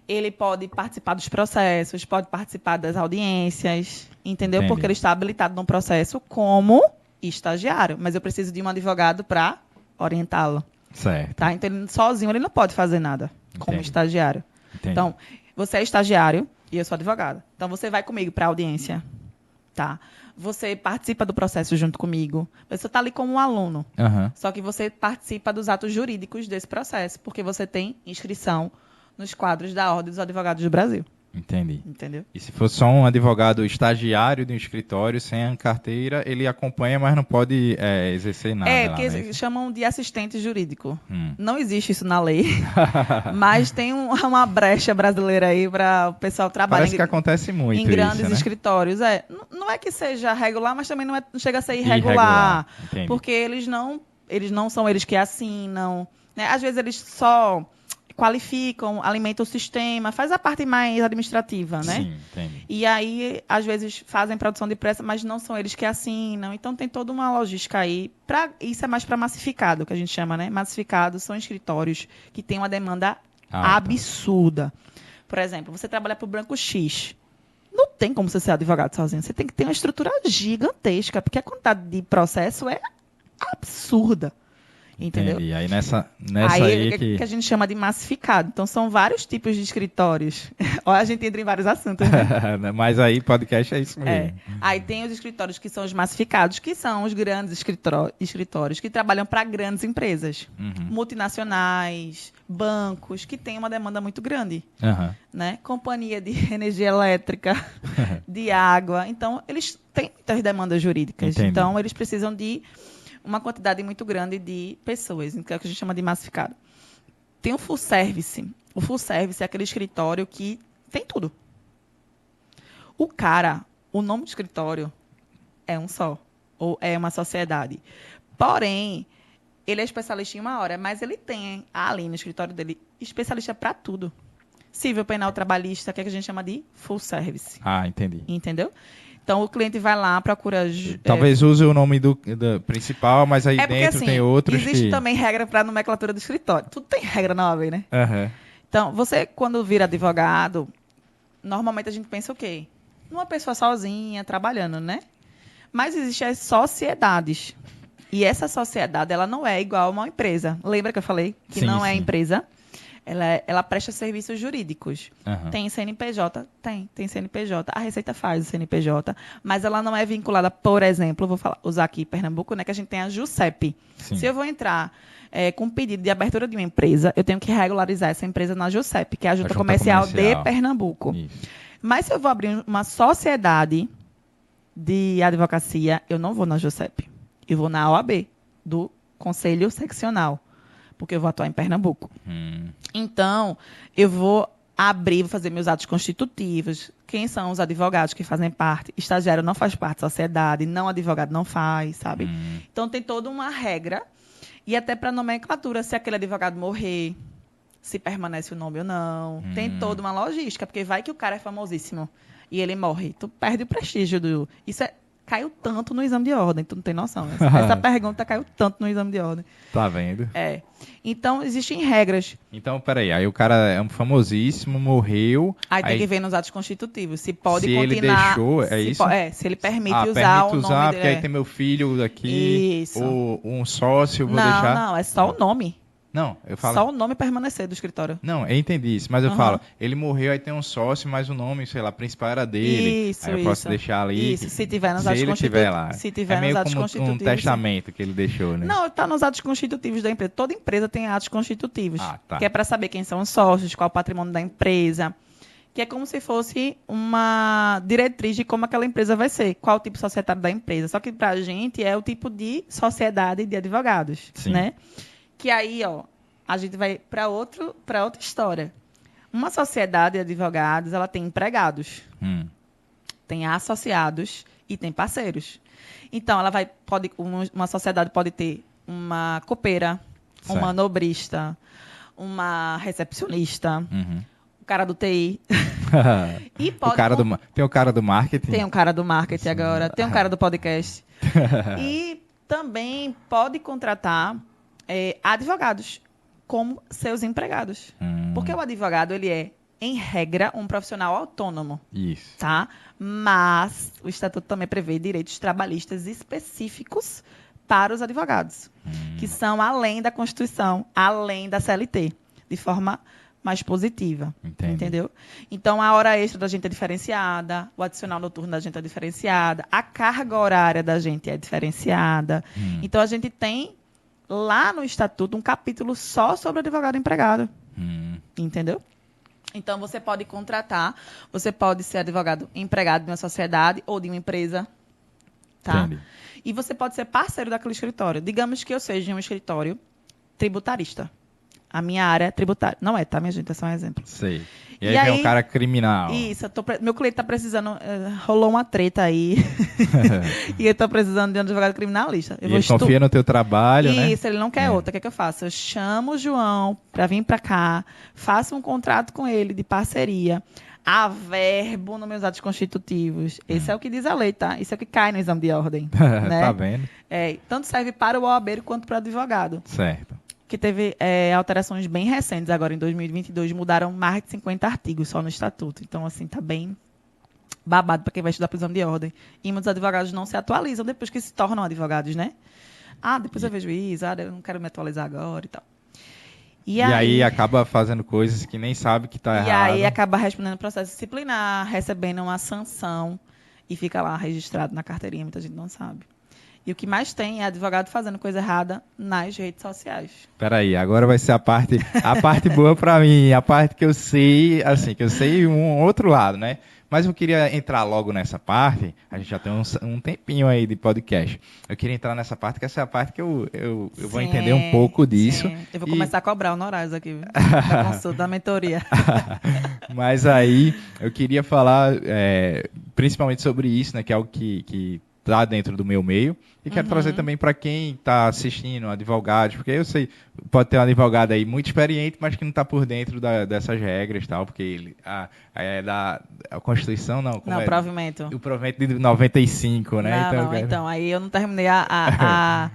Ele pode participar dos processos, pode participar das audiências, entendeu? Entendi. Porque ele está habilitado num processo como estagiário. Mas eu preciso de um advogado para orientá-lo. Certo. Tá? Então, ele, sozinho, ele não pode fazer nada como Entendi. estagiário. Entendi. Então, você é estagiário e eu sou advogada. Então, você vai comigo para a audiência. Tá? Você participa do processo junto comigo. Você está ali como um aluno. Só que você participa dos atos jurídicos desse processo, porque você tem inscrição nos quadros da Ordem dos Advogados do Brasil. Entendi. Entendeu? E se for só um advogado estagiário de um escritório sem a carteira, ele acompanha, mas não pode exercer nada. Porque chamam de assistente jurídico. Não existe isso na lei, mas tem uma brecha brasileira aí para o pessoal trabalhar Parece que acontece muito em grandes isso, né? escritórios. Não é que seja regular, mas também não chega a ser irregular. Entendi. Porque eles não são eles que assinam. Né? Às vezes eles só qualificam, alimentam o sistema, faz a parte mais administrativa, né? Sim, entendi. E aí, às vezes, fazem produção de pressa, mas não são eles que assinam. Então, tem toda uma logística aí. Isso é mais para massificado, que a gente chama, né? Massificado são escritórios que têm uma demanda absurda. Por exemplo, você trabalha para o Branco X. Não tem como você ser advogado sozinho. Você tem que ter uma estrutura gigantesca, porque a quantidade de processo é absurda. Entendeu? Entendi. Aí nessa aí que a gente chama de massificado. Então, são vários tipos de escritórios. Olha, a gente entra em vários assuntos, né? Mas aí, podcast é isso mesmo. Aí tem os escritórios que são os massificados, que são os grandes escritórios que trabalham para grandes empresas, multinacionais, bancos, que têm uma demanda muito grande. Né? Companhia de energia elétrica, de água. Então, eles têm muitas demandas jurídicas. Entendi. Então, eles precisam de uma quantidade muito grande de pessoas, que é o que a gente chama de massificado. Tem o full service. O full service é aquele escritório que tem tudo. O nome do escritório é um só, ou é uma sociedade. Porém, ele é especialista em uma hora, mas ele tem ali no escritório dele especialista para tudo. Civil, penal, trabalhista, que é que a gente chama de full service. Entendi. Entendeu? Então, o cliente vai lá, procura... Talvez use o nome do principal, mas aí porque, dentro assim, tem outros existe também regra para a nomenclatura do escritório. Tudo tem regra na OAB, né? Então, você, quando vira advogado, normalmente a gente pensa o quê? Numa pessoa sozinha, trabalhando, né? Mas existem as sociedades. E essa sociedade, ela não é igual a uma empresa. Lembra que eu falei que não é empresa? Ela presta serviços jurídicos. Tem CNPJ? Tem CNPJ. A Receita faz o CNPJ, mas ela não é vinculada, por exemplo, vou usar aqui Pernambuco, né, que a gente tem a JUSEP. Sim. Se eu vou entrar com um pedido de abertura de uma empresa, eu tenho que regularizar essa empresa na JUSEP, que é a Junta Comercial de Pernambuco. Isso. Mas se eu vou abrir uma sociedade de advocacia, eu não vou na JUSEP. Eu vou na OAB, do Conselho Seccional, porque eu vou atuar em Pernambuco. Então, eu vou fazer meus atos constitutivos. Quem são os advogados que fazem parte? Estagiário não faz parte da sociedade, não advogado não faz, sabe? Então, tem toda uma regra. E até para nomenclatura, se aquele advogado morrer, se permanece o nome ou não. Tem toda uma logística, porque vai que o cara é famosíssimo e ele morre. Tu perde o prestígio do... Caiu tanto no exame de ordem, tu não tem noção. Essa pergunta caiu tanto no exame de ordem. Tá vendo? Então, existem regras. Então, peraí, aí o cara é um famosíssimo, morreu... Aí tem que ver nos atos constitutivos, se pode continuar... Se ele deixou, isso? Se ele permite usar o nome dele. Porque aí tem meu filho aqui, Isso. ou um sócio, vou deixar... Não, é só o nome. Não, eu falo... Só o nome permanecer do escritório. Não, eu entendi isso, mas eu falo, ele morreu, aí tem um sócio, mas o nome, sei lá, principal era dele. Isso, aí eu posso deixar ali. Isso, se tiver nos se atos ele tiver lá. Se tiver é meio nos atos como constitutivos. um testamento que ele deixou, né? Não, está nos atos constitutivos da empresa. Toda empresa tem atos constitutivos. Tá. Que é para saber quem são os sócios, qual é o patrimônio da empresa. Que é como se fosse uma diretriz de como aquela empresa vai ser. Qual o tipo societário da empresa. Só que para a gente é o tipo de sociedade de advogados. Sim. Né? Que aí, a gente vai para outra história. Uma sociedade de advogados, ela tem empregados, tem associados e tem parceiros. Então, uma sociedade pode ter uma copeira, uma manobrista, uma recepcionista, o cara do TI. E pode tem o cara do marketing. Tem um cara do marketing agora, tem um cara do podcast. E também pode contratar advogados como seus empregados. Porque o advogado, ele é, em regra, um profissional autônomo. Isso. Tá? Mas o Estatuto também prevê direitos trabalhistas específicos para os advogados, que são além da Constituição, além da CLT, de forma mais positiva. Entendi. Entendeu? Então, a hora extra da gente é diferenciada, o adicional noturno da gente é diferenciada, a carga horária da gente é diferenciada. Então, a gente tem lá no Estatuto um capítulo só sobre advogado empregado. Entendeu? Então, você pode contratar, você pode ser advogado empregado de uma sociedade ou de uma empresa. Tá? Entendi. E você pode ser parceiro daquele escritório. Digamos que eu seja um escritório tributarista. A minha área é tributária. Não é, tá, minha gente? É só um exemplo. Sei. E aí vem um cara criminal. Isso. Meu cliente está precisando... rolou uma treta aí. E eu estou precisando de um advogado criminalista. Ele confia no teu trabalho, né? Isso, ele não quer outra. O que eu faço? Eu chamo o João para vir para cá, faço um contrato com ele de parceria, averbo nos meus atos constitutivos. Esse é o que diz a lei, tá? Isso é o que cai no exame de ordem. Né? Tá vendo? Tanto serve para o OAB quanto para o advogado. Certo. Que teve alterações bem recentes agora, em 2022, mudaram mais de 50 artigos só no Estatuto. Então, assim, tá bem babado para quem vai estudar prisão de ordem. E muitos advogados não se atualizam depois que se tornam advogados, né? Depois eu vejo isso, eu não quero me atualizar agora e tal. E aí acaba fazendo coisas que nem sabe que tá errado. E aí acaba respondendo processo disciplinar, recebendo uma sanção e fica lá registrado na carteirinha, muita gente não sabe. E o que mais tem é advogado fazendo coisa errada nas redes sociais. Peraí, agora vai ser a parte boa para mim, a parte que eu sei, assim, que eu sei um outro lado, né? Mas eu queria entrar logo nessa parte, a gente já tem um tempinho aí de podcast. Eu queria entrar nessa parte, que essa é a parte que eu vou entender um pouco disso. Sim. Eu vou começar a cobrar honorários aqui, da consulta, da mentoria. Mas aí, eu queria falar principalmente sobre isso, né? Que é algo que está dentro do meu meio. E quero trazer também para quem está assistindo, advogados, porque eu sei, pode ter um advogado aí muito experiente, mas que não está por dentro dessas regras, tal, porque ele é da a Constituição, não? Não, provimento. O provimento de 95, né? Então, aí eu não terminei a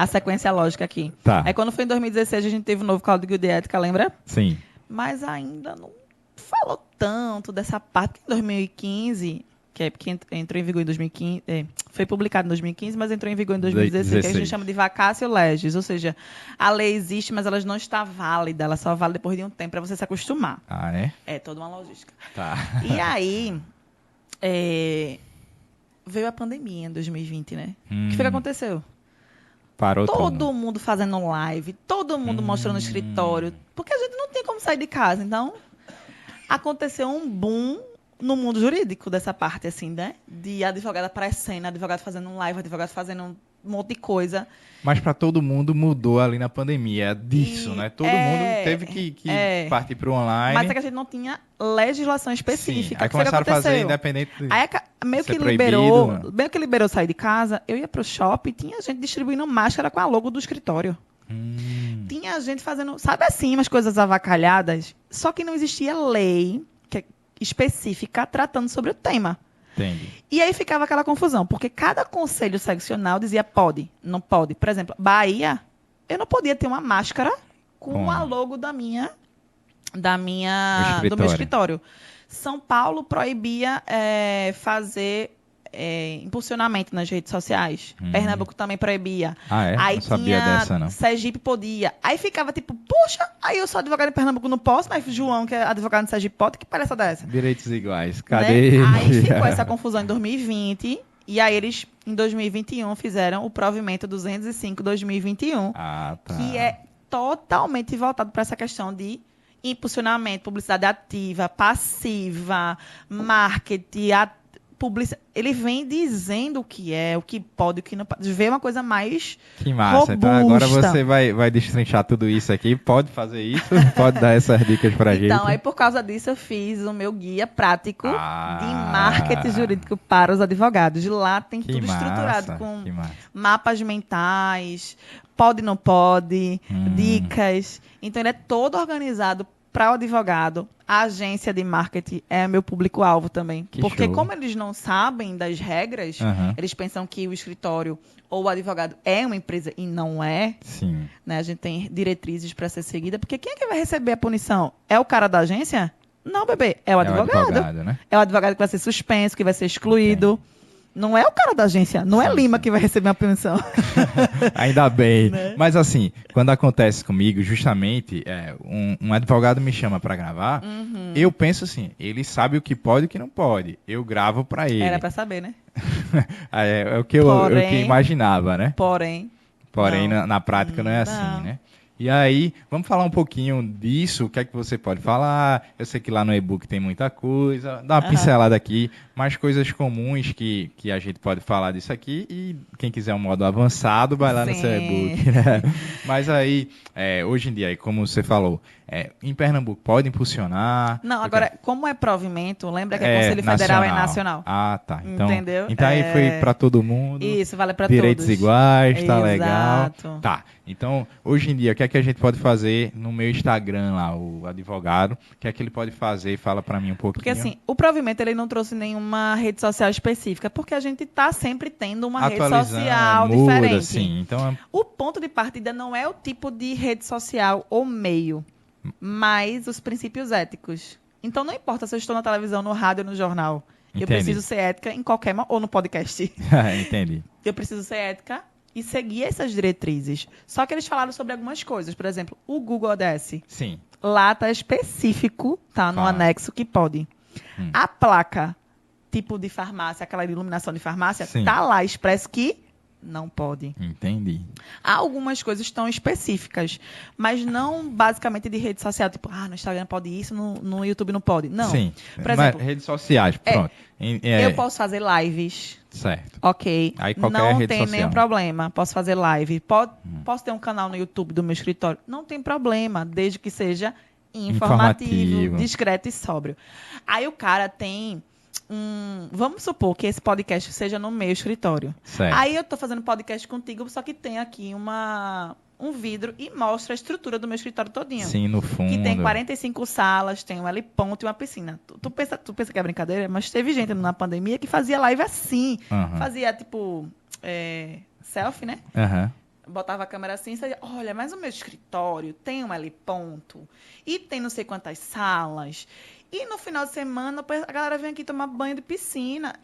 sequência lógica aqui. Tá. Aí quando foi em 2016, a gente teve o novo Código de Ética, lembra? Sim. Mas ainda não falou tanto dessa parte que em 2015... que entrou em vigor em 2015, foi publicado em 2015, mas entrou em vigor em 2016, que a gente chama de vacatio legis, ou seja, a lei existe, mas ela não está válida, ela só vale depois de um tempo para você se acostumar. É toda uma logística. Tá. E aí, veio a pandemia em 2020, né? O que foi que aconteceu? Parou todo mundo fazendo live, todo mundo mostrando no escritório, porque a gente não tinha como sair de casa, então aconteceu um boom no mundo jurídico dessa parte, assim, né? De advogado aparecendo, advogado fazendo um live, advogado fazendo um monte de coisa. Mas para todo mundo mudou ali na pandemia, é disso, né? Todo mundo teve que partir para o online. Mas é que a gente não tinha legislação específica. Sim. Aí começaram a fazer independente Aí meio que liberou sair de casa, eu ia pro shopping e tinha gente distribuindo máscara com a logo do escritório. Tinha gente fazendo, sabe assim, umas coisas avacalhadas, só que não existia lei específica tratando sobre o tema. Entendi. E aí ficava aquela confusão, porque cada conselho seccional dizia pode, não pode. Por exemplo, Bahia, eu não podia ter uma máscara com a logo do meu escritório. São Paulo proibia fazer impulsionamento nas redes sociais. Pernambuco também proibia. Aí não sabia dessa, não. Sergipe podia. Aí ficava tipo, puxa, aí eu sou advogado em Pernambuco, não posso, mas João, que é advogado em Sergipe, pode? Que palhaçada é essa? Direitos iguais. Cadê? Né? Aí ficou essa confusão em 2020, e aí eles, em 2021, fizeram o provimento 205/2021, que é totalmente voltado para essa questão de impulsionamento, publicidade ativa, passiva, marketing, ele vem dizendo o que é, o que pode, o que não pode. Vê uma coisa mais que massa. robusta. Então agora você vai destrinchar tudo isso aqui. Pode fazer isso? Pode dar essas dicas pra gente? Então, aí por causa disso eu fiz o meu guia prático de marketing jurídico para os advogados. Lá tem tudo estruturado com mapas mentais, pode, não pode, dicas. Então ele é todo organizado para o advogado. A agência de marketing é meu público-alvo também. Porque como eles não sabem das regras, eles pensam que o escritório ou o advogado é uma empresa e não é. Sim. Né? A gente tem diretrizes para ser seguida. Porque quem é que vai receber a punição? É o cara da agência? Não, bebê. É o advogado. Né? É o advogado que vai ser suspenso, que vai ser excluído. Não é o cara da agência, não é Lima que vai receber uma punição. Ainda bem. Né? Mas assim, quando acontece comigo, justamente, um advogado me chama para gravar, eu penso assim, ele sabe o que pode e o que não pode. Eu gravo para ele. Era para saber, né? É o que eu imaginava, né? Porém, na prática não é assim, né? E aí, vamos falar um pouquinho disso, o que é que você pode falar? Eu sei que lá no e-book tem muita coisa, dá uma pincelada aqui, mais coisas comuns que a gente pode falar disso aqui, e quem quiser um modo avançado, vai lá no seu e-book, né? Mas aí, hoje em dia, como você falou, em Pernambuco pode impulsionar? Não, agora, como é provimento, lembra que o Conselho Federal é nacional. Ah, tá. Então, entendeu? Então aí foi para todo mundo. Isso, vale para todos. Direitos iguais, tá legal. Exato. Tá. Então, hoje em dia, o que é que a gente pode fazer no meu Instagram lá, o advogado? O que é que ele pode fazer? Fala para mim um pouquinho. Porque assim, o provimento ele não trouxe nenhuma rede social específica, porque a gente está sempre tendo uma rede social diferente. Sim. Então, o ponto de partida não é o tipo de rede social ou meio, mas os princípios éticos. Então, não importa se eu estou na televisão, no rádio ou no jornal. Entendi. Eu preciso ser ética em qualquer... ou no podcast. Entendi. Eu preciso ser ética e seguir essas diretrizes. Só que eles falaram sobre algumas coisas. Por exemplo, o Google ODS. Sim. Lá tá específico, tá no anexo que pode. A placa, tipo de farmácia, aquela iluminação de farmácia, tá lá expresso que não pode. Entendi. Algumas coisas estão específicas, mas não basicamente de rede social. Tipo, no Instagram pode isso, no YouTube não pode. Não. Sim. Por exemplo, mas redes sociais, pronto. Eu posso fazer lives. Certo. Ok. Aí qualquer não rede tem social. nenhum problema. Posso fazer live. Posso ter um canal no YouTube do meu escritório. Não tem problema, desde que seja informativo, discreto e sóbrio. Aí o cara tem... vamos supor que esse podcast seja no meu escritório. Certo. Aí eu tô fazendo podcast contigo, só que tem aqui um vidro e mostra a estrutura do meu escritório todinho. Sim, no fundo. Que tem 45 salas, tem um heliponto e uma piscina. Tu pensa que é brincadeira? Mas teve gente na pandemia que fazia live assim. Fazia, tipo, selfie, né? Botava a câmera assim e dizia, olha, mas o meu escritório tem um heliponto e tem não sei quantas salas. E no final de semana, a galera vem aqui tomar banho de piscina.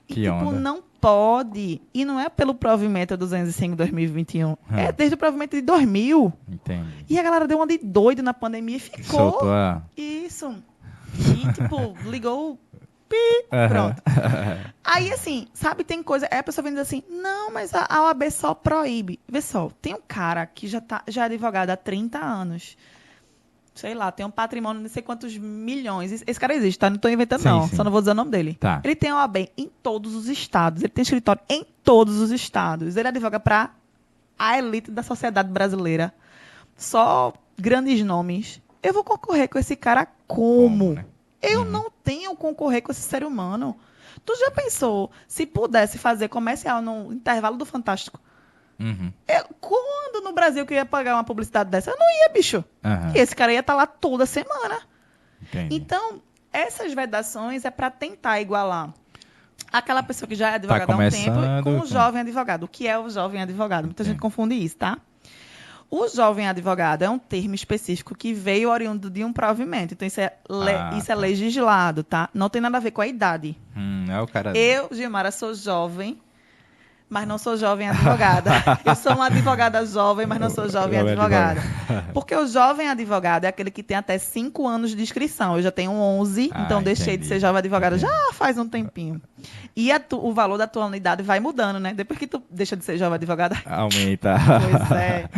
Não pode. E não é pelo provimento 205/2021. É desde o provimento de 2000. Entendi. E a galera deu uma de doido na pandemia e ficou. Soltou Isso. E, ligou pronto. Aí, assim, sabe, tem coisa... Aí a pessoa vem dizer assim, não, mas a OAB só proíbe. Vê só, tem um cara que já é advogado há 30 anos. Sei lá, tem um patrimônio de não sei quantos milhões. Esse cara existe, tá? Não tô inventando, sim. Só não vou dizer o nome dele. Tá. Ele tem OAB em todos os estados. Ele tem escritório em todos os estados. Ele advoga para a elite da sociedade brasileira. Só grandes nomes. Eu vou concorrer com esse cara como? Né? Eu não tenho concorrer com esse ser humano. Tu já pensou se pudesse fazer comercial no intervalo do Fantástico? Quando no Brasil que eu ia pagar uma publicidade dessa? Eu não ia, bicho. E esse cara ia estar lá toda semana. Entendi. Então, essas vedações é para tentar igualar aquela pessoa que já é advogada há um tempo com o jovem advogado. O que é o jovem advogado? Muita gente confunde isso, tá? O jovem advogado é um termo específico que veio oriundo de um provimento. Então, isso é legislado, tá? Não tem nada a ver com a idade. É o cara... Eu, Gilmara, sou jovem, mas não sou jovem advogada. Eu sou uma advogada jovem, mas não sou jovem advogada. Porque o jovem advogado é aquele que tem até 5 anos de inscrição. Eu já tenho 11, então deixei de ser jovem advogada já faz um tempinho. E o valor da tua unidade vai mudando, né? Depois que tu deixa de ser jovem advogada... Aumenta. Pois é.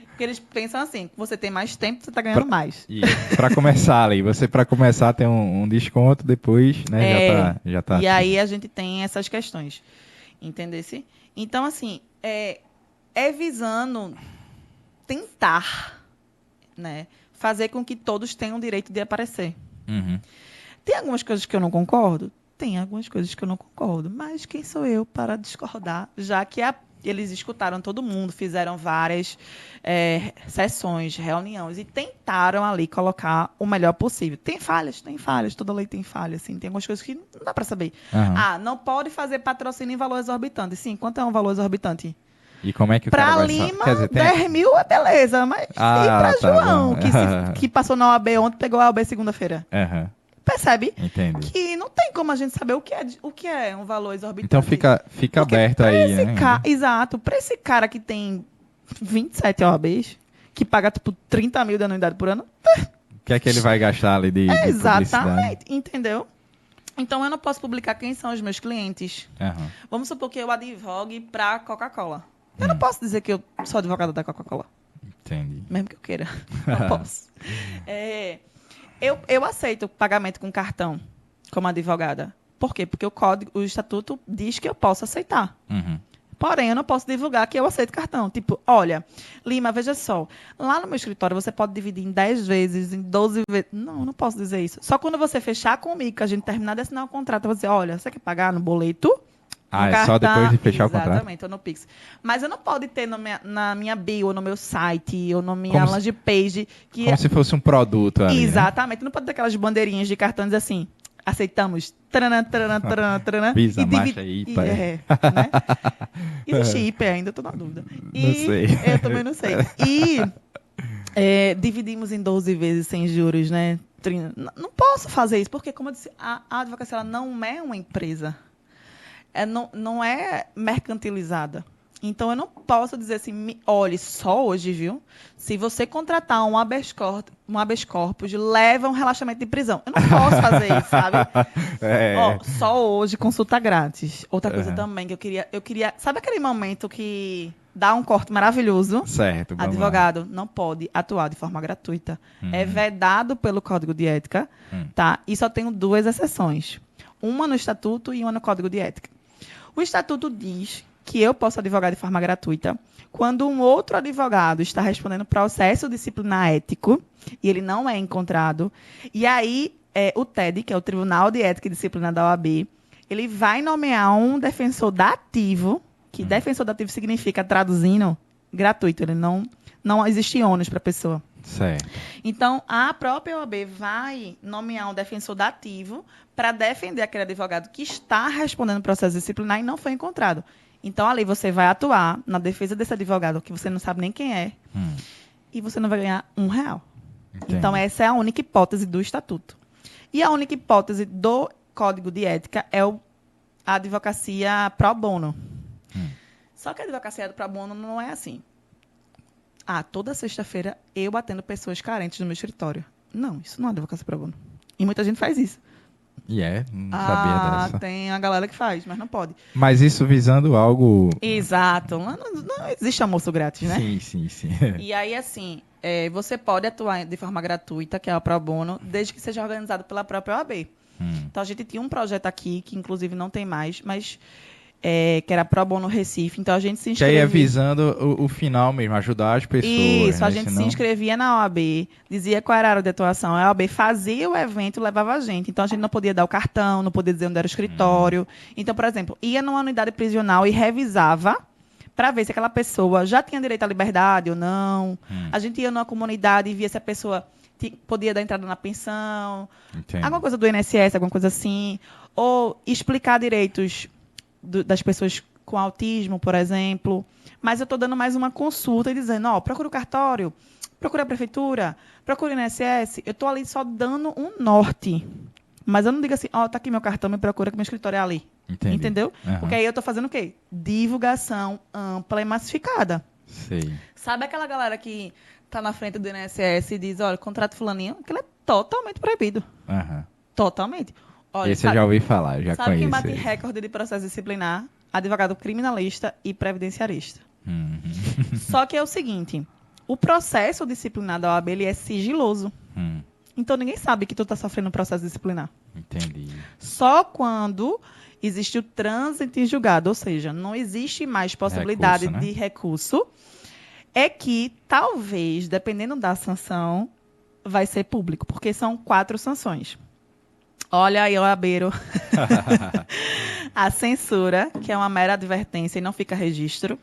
Porque eles pensam assim, você tem mais tempo, você está ganhando mais. E para começar ali, você para começar tem um desconto, depois, né, já tá E aí a gente tem essas questões. Entendesse? Então, assim, é visando tentar, né, fazer com que todos tenham o direito de aparecer. Uhum. Tem algumas coisas que eu não concordo? Tem algumas coisas que eu não concordo. Mas quem sou eu para discordar? Já que eles escutaram todo mundo, fizeram várias sessões, reuniões e tentaram ali colocar o melhor possível. Tem falhas, toda lei tem falhas, assim, tem algumas coisas que não dá para saber. Uhum. Não pode fazer patrocínio em valor exorbitante. Sim, quanto é um valor exorbitante? E como é que o cara vai Lima, quer dizer, 10 mil é beleza, mas e para João, que passou na OAB ontem, pegou a OAB segunda-feira? Uhum. Percebe? Entendi. Que não tem como a gente saber o que é um valor exorbitante. Então fica aberto aí, né? Exato. Para esse cara que tem 27 OABs, que paga tipo 30 mil de anuidade por ano. O que é que ele vai gastar ali de exatamente, entendeu? Então eu não posso publicar quem são os meus clientes. Uhum. Vamos supor que eu advogue para Coca-Cola. Eu não posso dizer que eu sou advogada da Coca-Cola. Entendi. Mesmo que eu queira. Não posso. Eu aceito pagamento com cartão como advogada. Por quê? Porque o estatuto diz que eu posso aceitar. Uhum. Porém, eu não posso divulgar que eu aceito cartão. Tipo, olha, Lima, veja só. Lá no meu escritório, você pode dividir em 10 vezes, em 12 vezes. Não, eu não posso dizer isso. Só quando você fechar comigo, que a gente terminar de assinar o contrato, eu vou dizer, olha, você quer pagar no boleto? É só depois de fechar o contrato? Exatamente, ou no Pix. Mas eu não posso ter na minha bio, ou no meu site, ou na minha landing page. Como se fosse um produto ali, exatamente. Né? Não pode ter aquelas bandeirinhas de cartões assim. Aceitamos. Visa, marcha, IPA. Né? Existe IPA ainda, estou na dúvida. Não sei. Eu também não sei. E dividimos em 12 vezes sem juros, né? Não posso fazer isso, porque, como eu disse, a advocacia ela não é uma empresa. Não é mercantilizada. Então, eu não posso dizer assim, olhe, só hoje, viu? Se você contratar um habeas corpus, leva um relaxamento de prisão. Eu não posso fazer isso, sabe? Só hoje, consulta grátis. Outra coisa também que eu queria... Sabe aquele momento que dá um corte maravilhoso? Certo. Advogado não pode atuar de forma gratuita. É vedado pelo Código de Ética, tá? E só tenho 2 exceções. Uma no Estatuto e uma no Código de Ética. O Estatuto diz que eu posso advogar de forma gratuita quando um outro advogado está respondendo processo disciplinar ético e ele não é encontrado. E aí, o TED, que é o Tribunal de Ética e Disciplina da OAB, ele vai nomear um defensor dativo, que defensor dativo significa, traduzindo, gratuito. Ele não existe ônus para a pessoa. Certo. Então, a própria OAB vai nomear um defensor dativo para defender aquele advogado que está respondendo processo disciplinar e não foi encontrado. Então, ali você vai atuar na defesa desse advogado, que você não sabe nem quem é, e você não vai ganhar R$1. Entendi. Então, essa é a única hipótese do Estatuto. E a única hipótese do Código de Ética é a advocacia pro bono. Só que a advocacia pro bono não é assim. Toda sexta-feira eu atendo pessoas carentes no meu escritório. Não, isso não é advocacia pro bono. E muita gente faz isso. Não sabia dessa. Tem a galera que faz, mas não pode. Mas isso visando algo... Exato. Não existe almoço grátis, né? Sim. E aí, assim, você pode atuar de forma gratuita, que é o pro bono, desde que seja organizado pela própria OAB. Então, a gente tinha um projeto aqui, que inclusive não tem mais, mas... que era Pro Bono Recife, então a gente se inscrevia... Que aí é visando o final mesmo, ajudar as pessoas. Isso, né? A gente se inscrevia na OAB, dizia qual era a área de atuação, a OAB fazia o evento e levava a gente, então a gente não podia dar o cartão, não podia dizer onde era o escritório. Então, por exemplo, ia numa unidade prisional e revisava para ver se aquela pessoa já tinha direito à liberdade ou não. A gente ia numa comunidade e via se a pessoa podia dar entrada na pensão, alguma coisa do INSS, alguma coisa assim, ou explicar direitos das pessoas com autismo, por exemplo, mas eu estou dando mais uma consulta e dizendo, procura o cartório, procura a prefeitura, procura o INSS. Eu estou ali só dando um norte. Mas eu não digo assim, tá aqui meu cartão, me procura que meu escritório é ali. Entendi. Entendeu? Uhum. Porque aí eu estou fazendo o quê? Divulgação ampla e massificada. Sei. Sabe aquela galera que tá na frente do INSS e diz, olha, contrato fulaninho, aquilo é totalmente proibido. Uhum. Totalmente. Olha, Esse eu já ouvi falar, já sabe quem conheço. bate recorde de processo disciplinar? Advogado criminalista e previdenciarista. Uhum. Só que é o seguinte, o processo disciplinar da OAB, ele é sigiloso. Então, ninguém sabe que tu está sofrendo um processo disciplinar. Entendi. Só quando existe o trânsito em julgado, ou seja, não existe mais possibilidade Recurso, né? de recurso, é que, talvez, dependendo da sanção, vai ser público, porque são 4 sanções. Olha aí, OABeiro. A censura, que é uma mera advertência e não fica registro.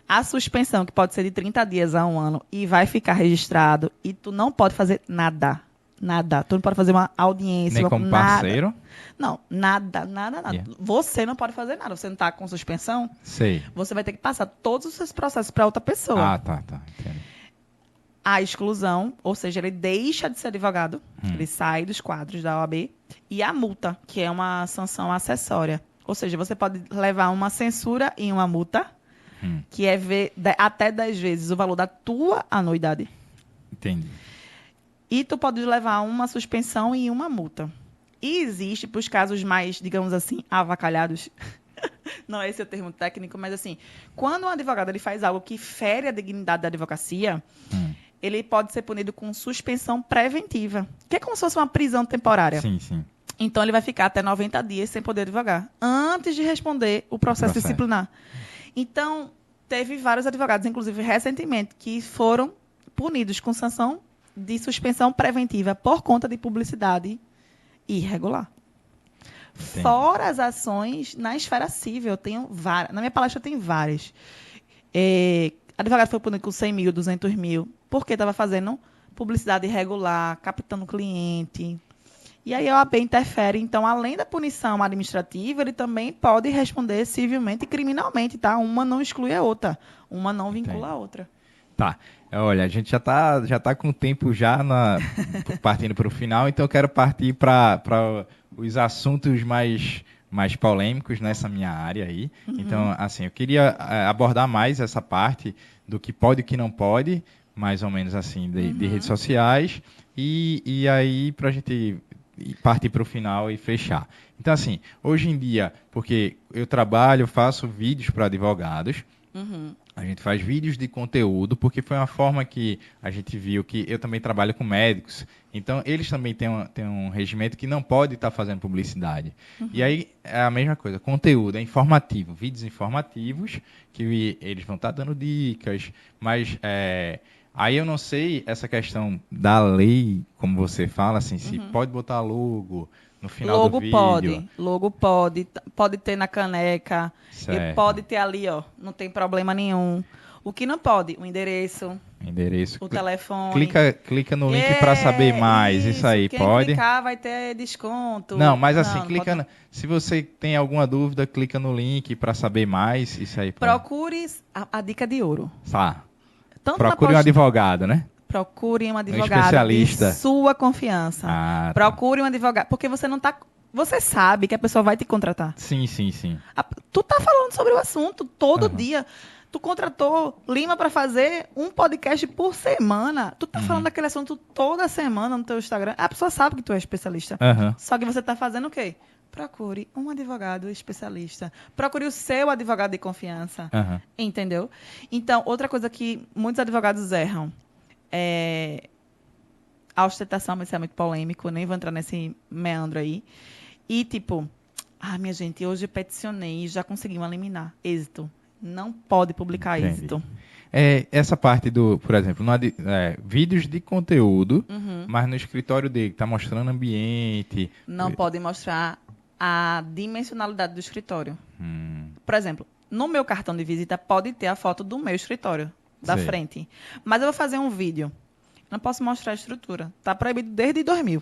A suspensão, que pode ser de 30 dias a 1 ano e vai ficar registrado. E tu não pode fazer nada. Nada. Tu não pode fazer uma audiência. Nem como nada. parceiro? Não, nada. Yeah. Você não pode fazer nada. Você não está com suspensão. Sei. Você vai ter que passar todos os seus processos para outra pessoa. Tá. Entendi. A exclusão, ou seja, ele deixa de ser advogado, ele sai dos quadros da OAB, e a multa, que é uma sanção acessória. Ou seja, você pode levar uma censura e uma multa, que é até 10 vezes o valor da tua anuidade. Entendi. E tu pode levar uma suspensão e uma multa. E existe, para os casos mais, digamos assim, avacalhados, não é esse o termo técnico, mas assim, quando um advogado ele faz algo que fere a dignidade da advocacia, ele pode ser punido com suspensão preventiva, que é como se fosse uma prisão temporária. Sim. Então, ele vai ficar até 90 dias sem poder advogar, antes de responder o processo disciplinar. Então, teve vários advogados, inclusive recentemente, que foram punidos com sanção de suspensão preventiva por conta de publicidade irregular. Entendi. Fora as ações na esfera civil, eu tenho várias. Na minha palestra tem várias. Advogado foi punido com 100 mil, 200 mil, porque estava fazendo publicidade irregular, captando cliente. E aí a OAB interfere. Então, além da punição administrativa, ele também pode responder civilmente e criminalmente, tá? Uma não exclui a outra. Uma não vincula a outra. Tá. Olha, a gente já tá com o tempo partindo para o final, então eu quero partir para os assuntos mais polêmicos nessa minha área aí. Então, assim, eu queria abordar mais essa parte do que pode e o que não pode, mais ou menos assim, de redes sociais, e aí para a gente partir para o final e fechar. Então, assim, hoje em dia, porque eu faço vídeos para advogados, a gente faz vídeos de conteúdo, porque foi uma forma que a gente viu que eu também trabalho com médicos, então eles também têm um regimento que não pode estar fazendo publicidade. E aí é a mesma coisa, conteúdo é informativo, vídeos informativos, que eles vão estar dando dicas, mas aí eu não sei essa questão da lei, como você fala, assim, se pode botar logo no final do vídeo. Logo pode ter na caneca, e pode ter ali, ó, não tem problema nenhum. O que não pode? O endereço, o telefone. Clica no link para saber mais, isso aí, quem pode? clicar vai ter desconto. Não, mas assim, pode... se você tem alguma dúvida, clica no link para saber mais, isso aí pode. Procure a dica de ouro. Tá. Procure um advogado, né? Procure um advogado especialista de sua confiança. Procure um advogado, porque você não tá... Você sabe que a pessoa vai te contratar. Sim. Tu tá falando sobre o assunto todo dia. Tu contratou Lima para fazer um podcast por semana. Tu tá falando daquele assunto toda semana no teu Instagram. A pessoa sabe que tu é especialista. Só que você tá fazendo o quê? Procure um advogado especialista. Procure o seu advogado de confiança. Entendeu? Então, outra coisa que muitos advogados erram é a ostentação, mas isso é muito polêmico, nem vou entrar nesse meandro aí. E tipo, minha gente, hoje peticionei e já consegui uma liminar. Êxito. Não pode publicar êxito. Essa parte por exemplo, vídeos de conteúdo, mas no escritório dele, tá mostrando ambiente. Não pode mostrar a dimensionalidade do escritório. Por exemplo, no meu cartão de visita pode ter a foto do meu escritório, da frente. Mas eu vou fazer um vídeo. Não posso mostrar a estrutura. Tá proibido desde 2000.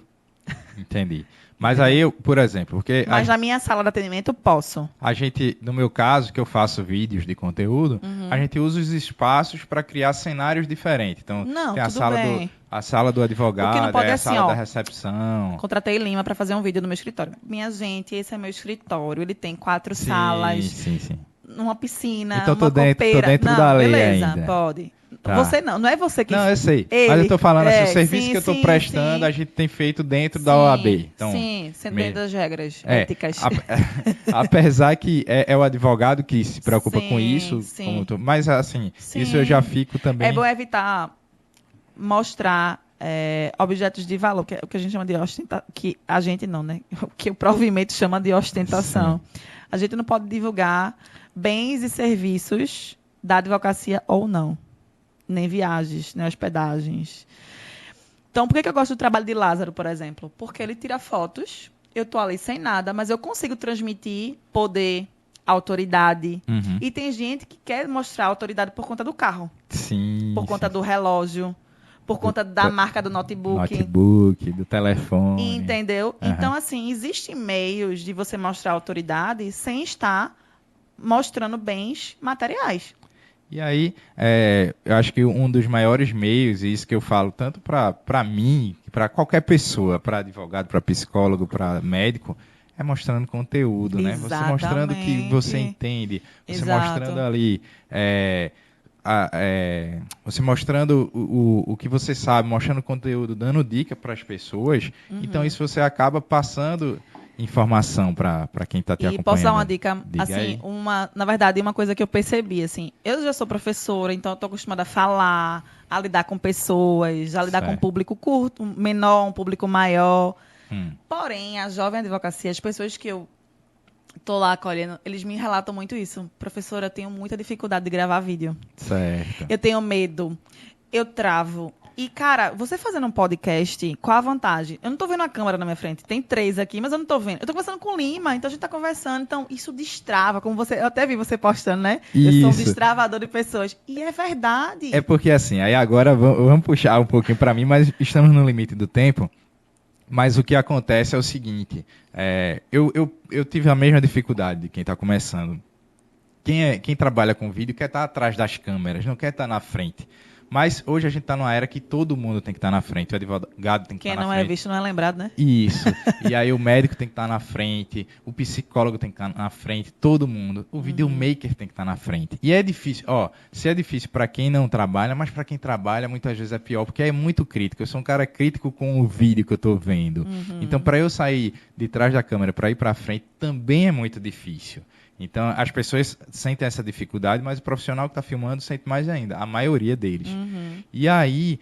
Entendi. Mas aí, por exemplo, porque Mas na minha sala de atendimento eu posso. a gente, no meu caso, que eu faço vídeos de conteúdo, a gente usa os espaços para criar cenários diferentes. Então, Não, tem tudo bem. a sala do O que não advogado, pode aí é a assim, sala ó. da recepção. Contratei Lima para fazer um vídeo no meu escritório. Minha gente, esse é meu escritório. Ele tem 4 Sim, salas, sim. uma piscina, Então, uma tô copeira. dentro Não, da lei beleza, ainda. pode. Tá. Você não é você que... Não, eu sei. Mas eu Ele. tô falando assim, o É, serviço sim, que eu tô sim, prestando, sim. a gente tem feito dentro da OAB. Então, Sim, sendo dentro das regras É, éticas. apesar que é o advogado que se preocupa com Sim, isso, sim. mas assim, isso eu Sim. já fico também. É bom evitar mostrar objetos de valor, que é o que a gente chama de ostentação. Que a gente não, né? O que o provimento chama de ostentação. Sim. A gente não pode divulgar bens e serviços da advocacia ou não. Nem viagens, nem hospedagens. Então, por que eu gosto do trabalho de Lázaro, por exemplo? Porque ele tira fotos, eu tô ali sem nada, mas eu consigo transmitir poder, autoridade. Uhum. E tem gente que quer mostrar autoridade por conta do carro, Sim. por conta do relógio, por conta da marca do notebook. Do telefone. Entendeu? Uhum. Então, assim, existem meios de você mostrar autoridade sem estar mostrando bens materiais. E aí, eu acho que um dos maiores meios, e isso que eu falo tanto para mim, para qualquer pessoa, para advogado, para psicólogo, para médico, é mostrando conteúdo, né? Você mostrando que você entende, você Exato. mostrando ali, você mostrando o que você sabe, mostrando conteúdo, dando dica para as pessoas. Então, isso você acaba passando informação para quem está te acompanhando. E posso dar uma dica, Diga assim, aí. na verdade, uma coisa que eu percebi, assim, eu já sou professora, então eu estou acostumada a falar, a lidar com pessoas, a lidar com um público curto, um menor, um público maior. Porém, a jovem advocacia, as pessoas que eu tô lá acolhendo, eles me relatam muito isso. Professora, eu tenho muita dificuldade de gravar vídeo. Certo. Eu tenho medo, eu travo. E, cara, você fazendo um podcast, qual a vantagem? Eu não tô vendo a câmera na minha frente. Tem 3 aqui, mas eu não tô vendo. Eu tô conversando com o Lima, então a gente tá conversando. Então, isso destrava, como você... Eu até vi você postando, né? Isso. Eu sou um destravador de pessoas. E é verdade. É porque, assim, aí agora vamos puxar um pouquinho para mim, mas estamos no limite do tempo. Mas o que acontece é o seguinte, eu tive a mesma dificuldade de quem está começando. Quem trabalha com vídeo quer estar atrás das câmeras, não quer estar na frente. Mas hoje a gente está numa era que todo mundo tem que estar na frente. O advogado tem que estar na frente. Quem não é visto não é lembrado, né? Isso. E aí o médico tem que estar na frente, o psicólogo tem que estar na frente, todo mundo. O videomaker tem que estar na frente. E é difícil, se é difícil para quem não trabalha, mas para quem trabalha muitas vezes é pior, porque é muito crítico. Eu sou um cara crítico com o vídeo que eu estou vendo. Então, para eu sair de trás da câmera para ir para frente também é muito difícil. Então, as pessoas sentem essa dificuldade, mas o profissional que está filmando sente mais ainda, a maioria deles. E aí,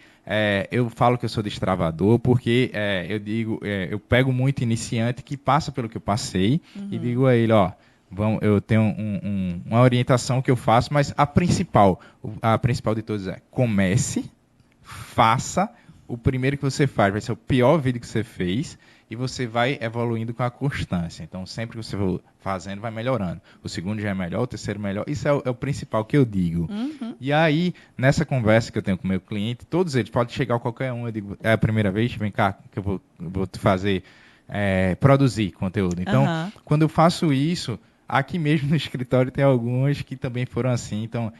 eu falo que eu sou destravador porque eu pego muito iniciante que passa pelo que eu passei e digo a ele, eu tenho uma orientação que eu faço, mas a principal de todas é comece, faça, o primeiro que você faz vai ser o pior vídeo que você fez, e você vai evoluindo com a constância. Então, sempre que você for fazendo, vai melhorando. O segundo já é melhor, o terceiro melhor. Isso é o principal que eu digo. E aí, nessa conversa que eu tenho com o meu cliente, todos eles, pode chegar qualquer um, eu digo, é a primeira vez, vem cá, que eu vou te fazer produzir conteúdo. Então, quando eu faço isso, aqui mesmo no escritório tem algumas que também foram assim. Então,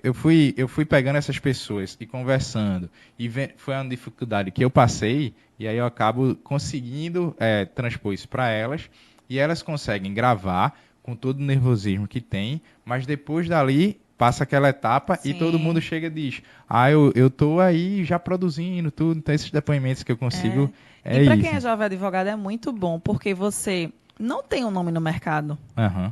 eu fui pegando essas pessoas e conversando. E foi uma dificuldade que eu passei, e aí eu acabo conseguindo transpor isso para elas. E elas conseguem gravar com todo o nervosismo que tem, mas depois dali passa aquela etapa. Sim. E todo mundo chega e diz, eu tô aí já produzindo tudo. Então, esses depoimentos que eu consigo e para quem é jovem advogado é muito bom, porque você não tem um nome no mercado,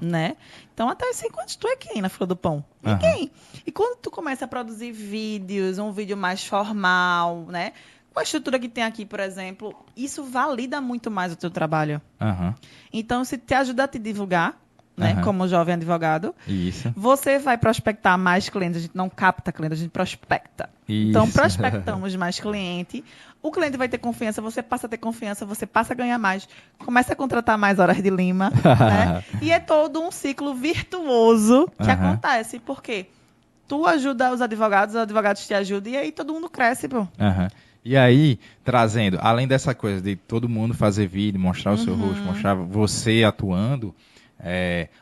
né? Então, até os 5 anos, tu é quem na fila do pão? Ninguém. E quando tu começa a produzir vídeos, um vídeo mais formal, né? Com a estrutura que tem aqui, por exemplo, isso valida muito mais o teu trabalho. Então, se te ajuda a te divulgar, né? Como jovem advogado, isso. Você vai prospectar mais clientes. A gente não capta clientes, a gente prospecta. Isso. Então, prospectamos mais cliente. O cliente vai ter confiança, você passa a ter confiança, você passa a ganhar mais, começa a contratar mais horas de Lima, né? E é todo um ciclo virtuoso que acontece. Por quê? tu ajuda os advogados te ajudam, e aí todo mundo cresce, pô. Aham. E aí, trazendo, além dessa coisa de todo mundo fazer vídeo, mostrar o seu rosto, mostrar você atuando,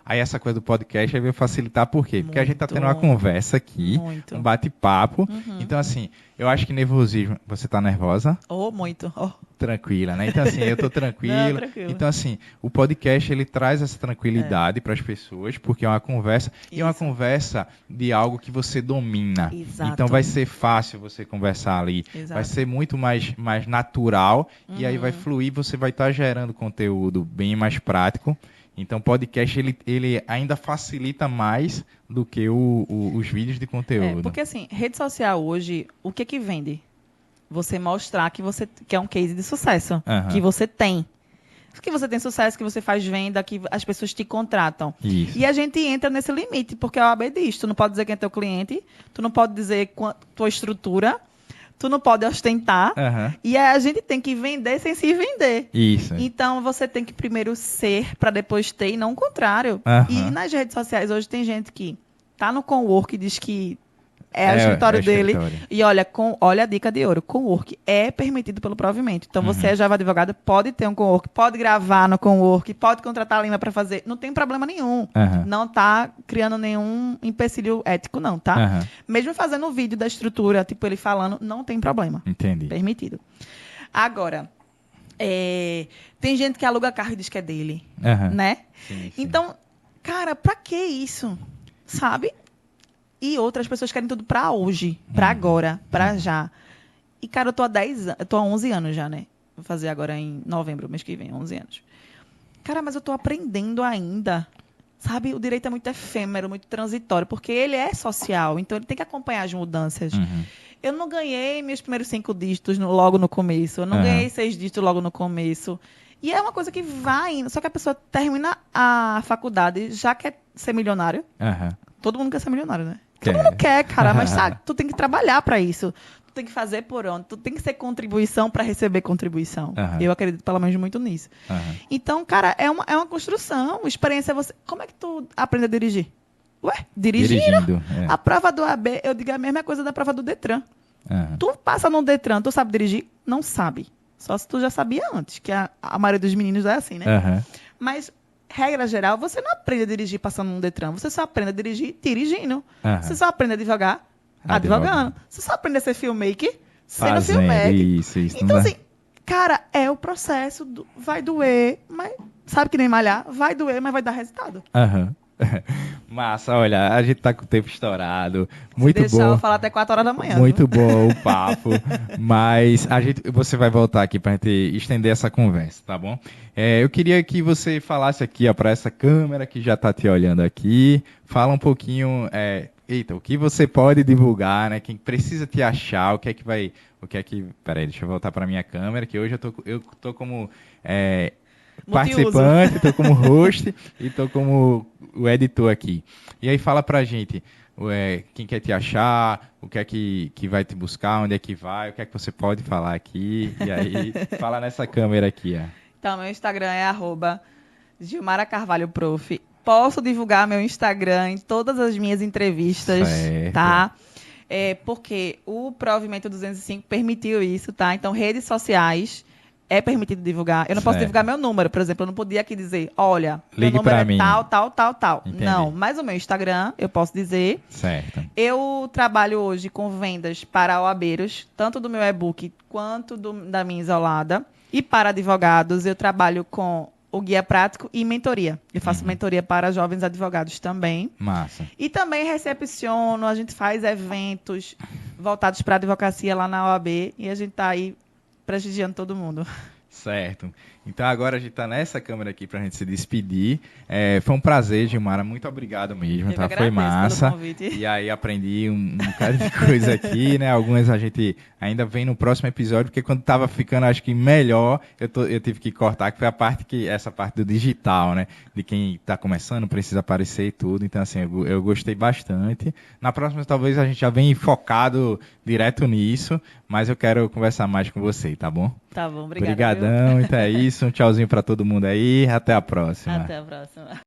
aí essa coisa do podcast aí veio facilitar, por quê? Porque a gente tá tendo uma conversa aqui, um bate-papo. Então, assim, eu acho que nervosismo... Você tá nervosa? Muito. Tranquila, né? Então, assim, eu tô tranquilo. Não, tranquilo. Então, assim, o podcast, ele traz essa tranquilidade para as pessoas, porque é uma conversa, e é uma conversa de algo que você domina. Exato. Então, vai ser fácil você conversar ali. Exato. Vai ser muito mais natural, e aí vai fluir, você vai estar gerando conteúdo bem mais prático. Então, o podcast, ele ainda facilita mais do que os vídeos de conteúdo. Porque, assim, rede social hoje, o que vende? Você mostrar que é um case de sucesso, que você tem. Que você tem sucesso, que você faz venda, que as pessoas te contratam. Isso. E a gente entra nesse limite, porque a OAB diz, tu não pode dizer quem é teu cliente, tu não pode dizer tua estrutura, tu não pode ostentar, e a gente tem que vender sem se vender. Isso. Então, você tem que primeiro ser, para depois ter, e não o contrário. E nas redes sociais, hoje tem gente que tá no Cowork e diz que é o escritório dele. E olha a dica de ouro. Cowork é permitido pelo provimento. Então, você é Java advogado, pode ter um Cowork, pode gravar no Cowork, pode contratar a Lima para fazer. Não tem problema nenhum. Não tá criando nenhum empecilho ético, não, tá? Mesmo fazendo o vídeo da estrutura, tipo ele falando, não tem problema. Entendi. Permitido. Agora, tem gente que aluga carro e diz que é dele, né? Sim. Então, cara, pra que isso? Sabe? E outras pessoas querem tudo pra hoje, pra agora, pra já. E, cara, eu tô há 11 anos já, né? Vou fazer agora em novembro, mês que vem, 11 anos. Cara, mas eu tô aprendendo ainda. Sabe? O direito é muito efêmero, muito transitório, porque ele é social, então ele tem que acompanhar as mudanças. Eu não ganhei meus primeiros 5 dígitos logo no começo, eu não ganhei 6 dígitos logo no começo. E é uma coisa que vai indo. Só que a pessoa termina a faculdade, já quer ser milionário. Todo mundo quer ser milionário, né? Todo mundo quer, cara, mas sabe, tu tem que trabalhar para isso. Tu tem que fazer por onde. Tu tem que ser contribuição para receber contribuição. Eu acredito, pelo menos, muito nisso. Então, cara, é uma construção. Experiência é você... Como é que tu aprende a dirigir? Ué, dirigindo. A prova do AB, eu digo a mesma coisa da prova do Detran. Tu passa no Detran, tu sabe dirigir? Não sabe. Só se tu já sabia antes, que a maioria dos meninos é assim, né? Mas... regra geral, você não aprende a dirigir passando num Detran. Você só aprende a dirigir dirigindo. Você só aprende a advogar advogando. Você só aprende a ser filmmaker sendo filmmaker. Isso então, assim, cara, é o processo. Vai doer, mas sabe que nem malhar? Vai doer, mas vai dar resultado. Massa, olha, a gente tá com o tempo estourado. Muito bom. Eu falar até 4 horas da manhã. Muito bom o papo. Mas você vai voltar aqui pra gente estender essa conversa, tá bom? Eu queria que você falasse aqui, ó, pra essa câmera que já tá te olhando aqui. Fala um pouquinho, o que você pode divulgar, né? Quem precisa te achar, Peraí, deixa eu voltar pra minha câmera, que hoje eu tô como... participante, estou como host e estou como o editor aqui. E aí fala pra gente, quem quer te achar, o que é que vai te buscar, onde é que vai, o que é que você pode falar aqui, e aí fala nessa câmera aqui. Então, meu Instagram é @Gilmara Carvalho Prof. Posso divulgar meu Instagram em todas as minhas entrevistas, tá? Porque o Provimento 205 permitiu isso, tá? Então, redes sociais... é permitido divulgar. Eu não posso divulgar meu número, por exemplo. Eu não podia aqui dizer, olha, meu número é tal. Entendi. Não, mas o meu Instagram, eu posso dizer. Certo. Eu trabalho hoje com vendas para OABeiros, tanto do meu e-book quanto da minha isolada. E para advogados, eu trabalho com o guia prático e mentoria. Eu faço mentoria para jovens advogados também. Massa. E também recepciono, a gente faz eventos voltados para a advocacia lá na OAB e a gente está aí prestigiando todo mundo. Certo. Então agora a gente está nessa câmera aqui para a gente se despedir. Foi um prazer, Gilmara. Muito obrigado mesmo, tá? Foi massa. E aí aprendi um bocado de coisa aqui, né? Algumas a gente ainda vem no próximo episódio, porque quando estava ficando, acho que melhor, eu tive que cortar, que foi essa parte do digital, né? De quem está começando, precisa aparecer e tudo. Então, assim, eu gostei bastante. Na próxima, talvez a gente já venha focado direto nisso, mas eu quero conversar mais com você, tá bom? Tá bom, obrigada. Obrigadão, então é isso. Um tchauzinho para todo mundo aí. Até a próxima. Até a próxima.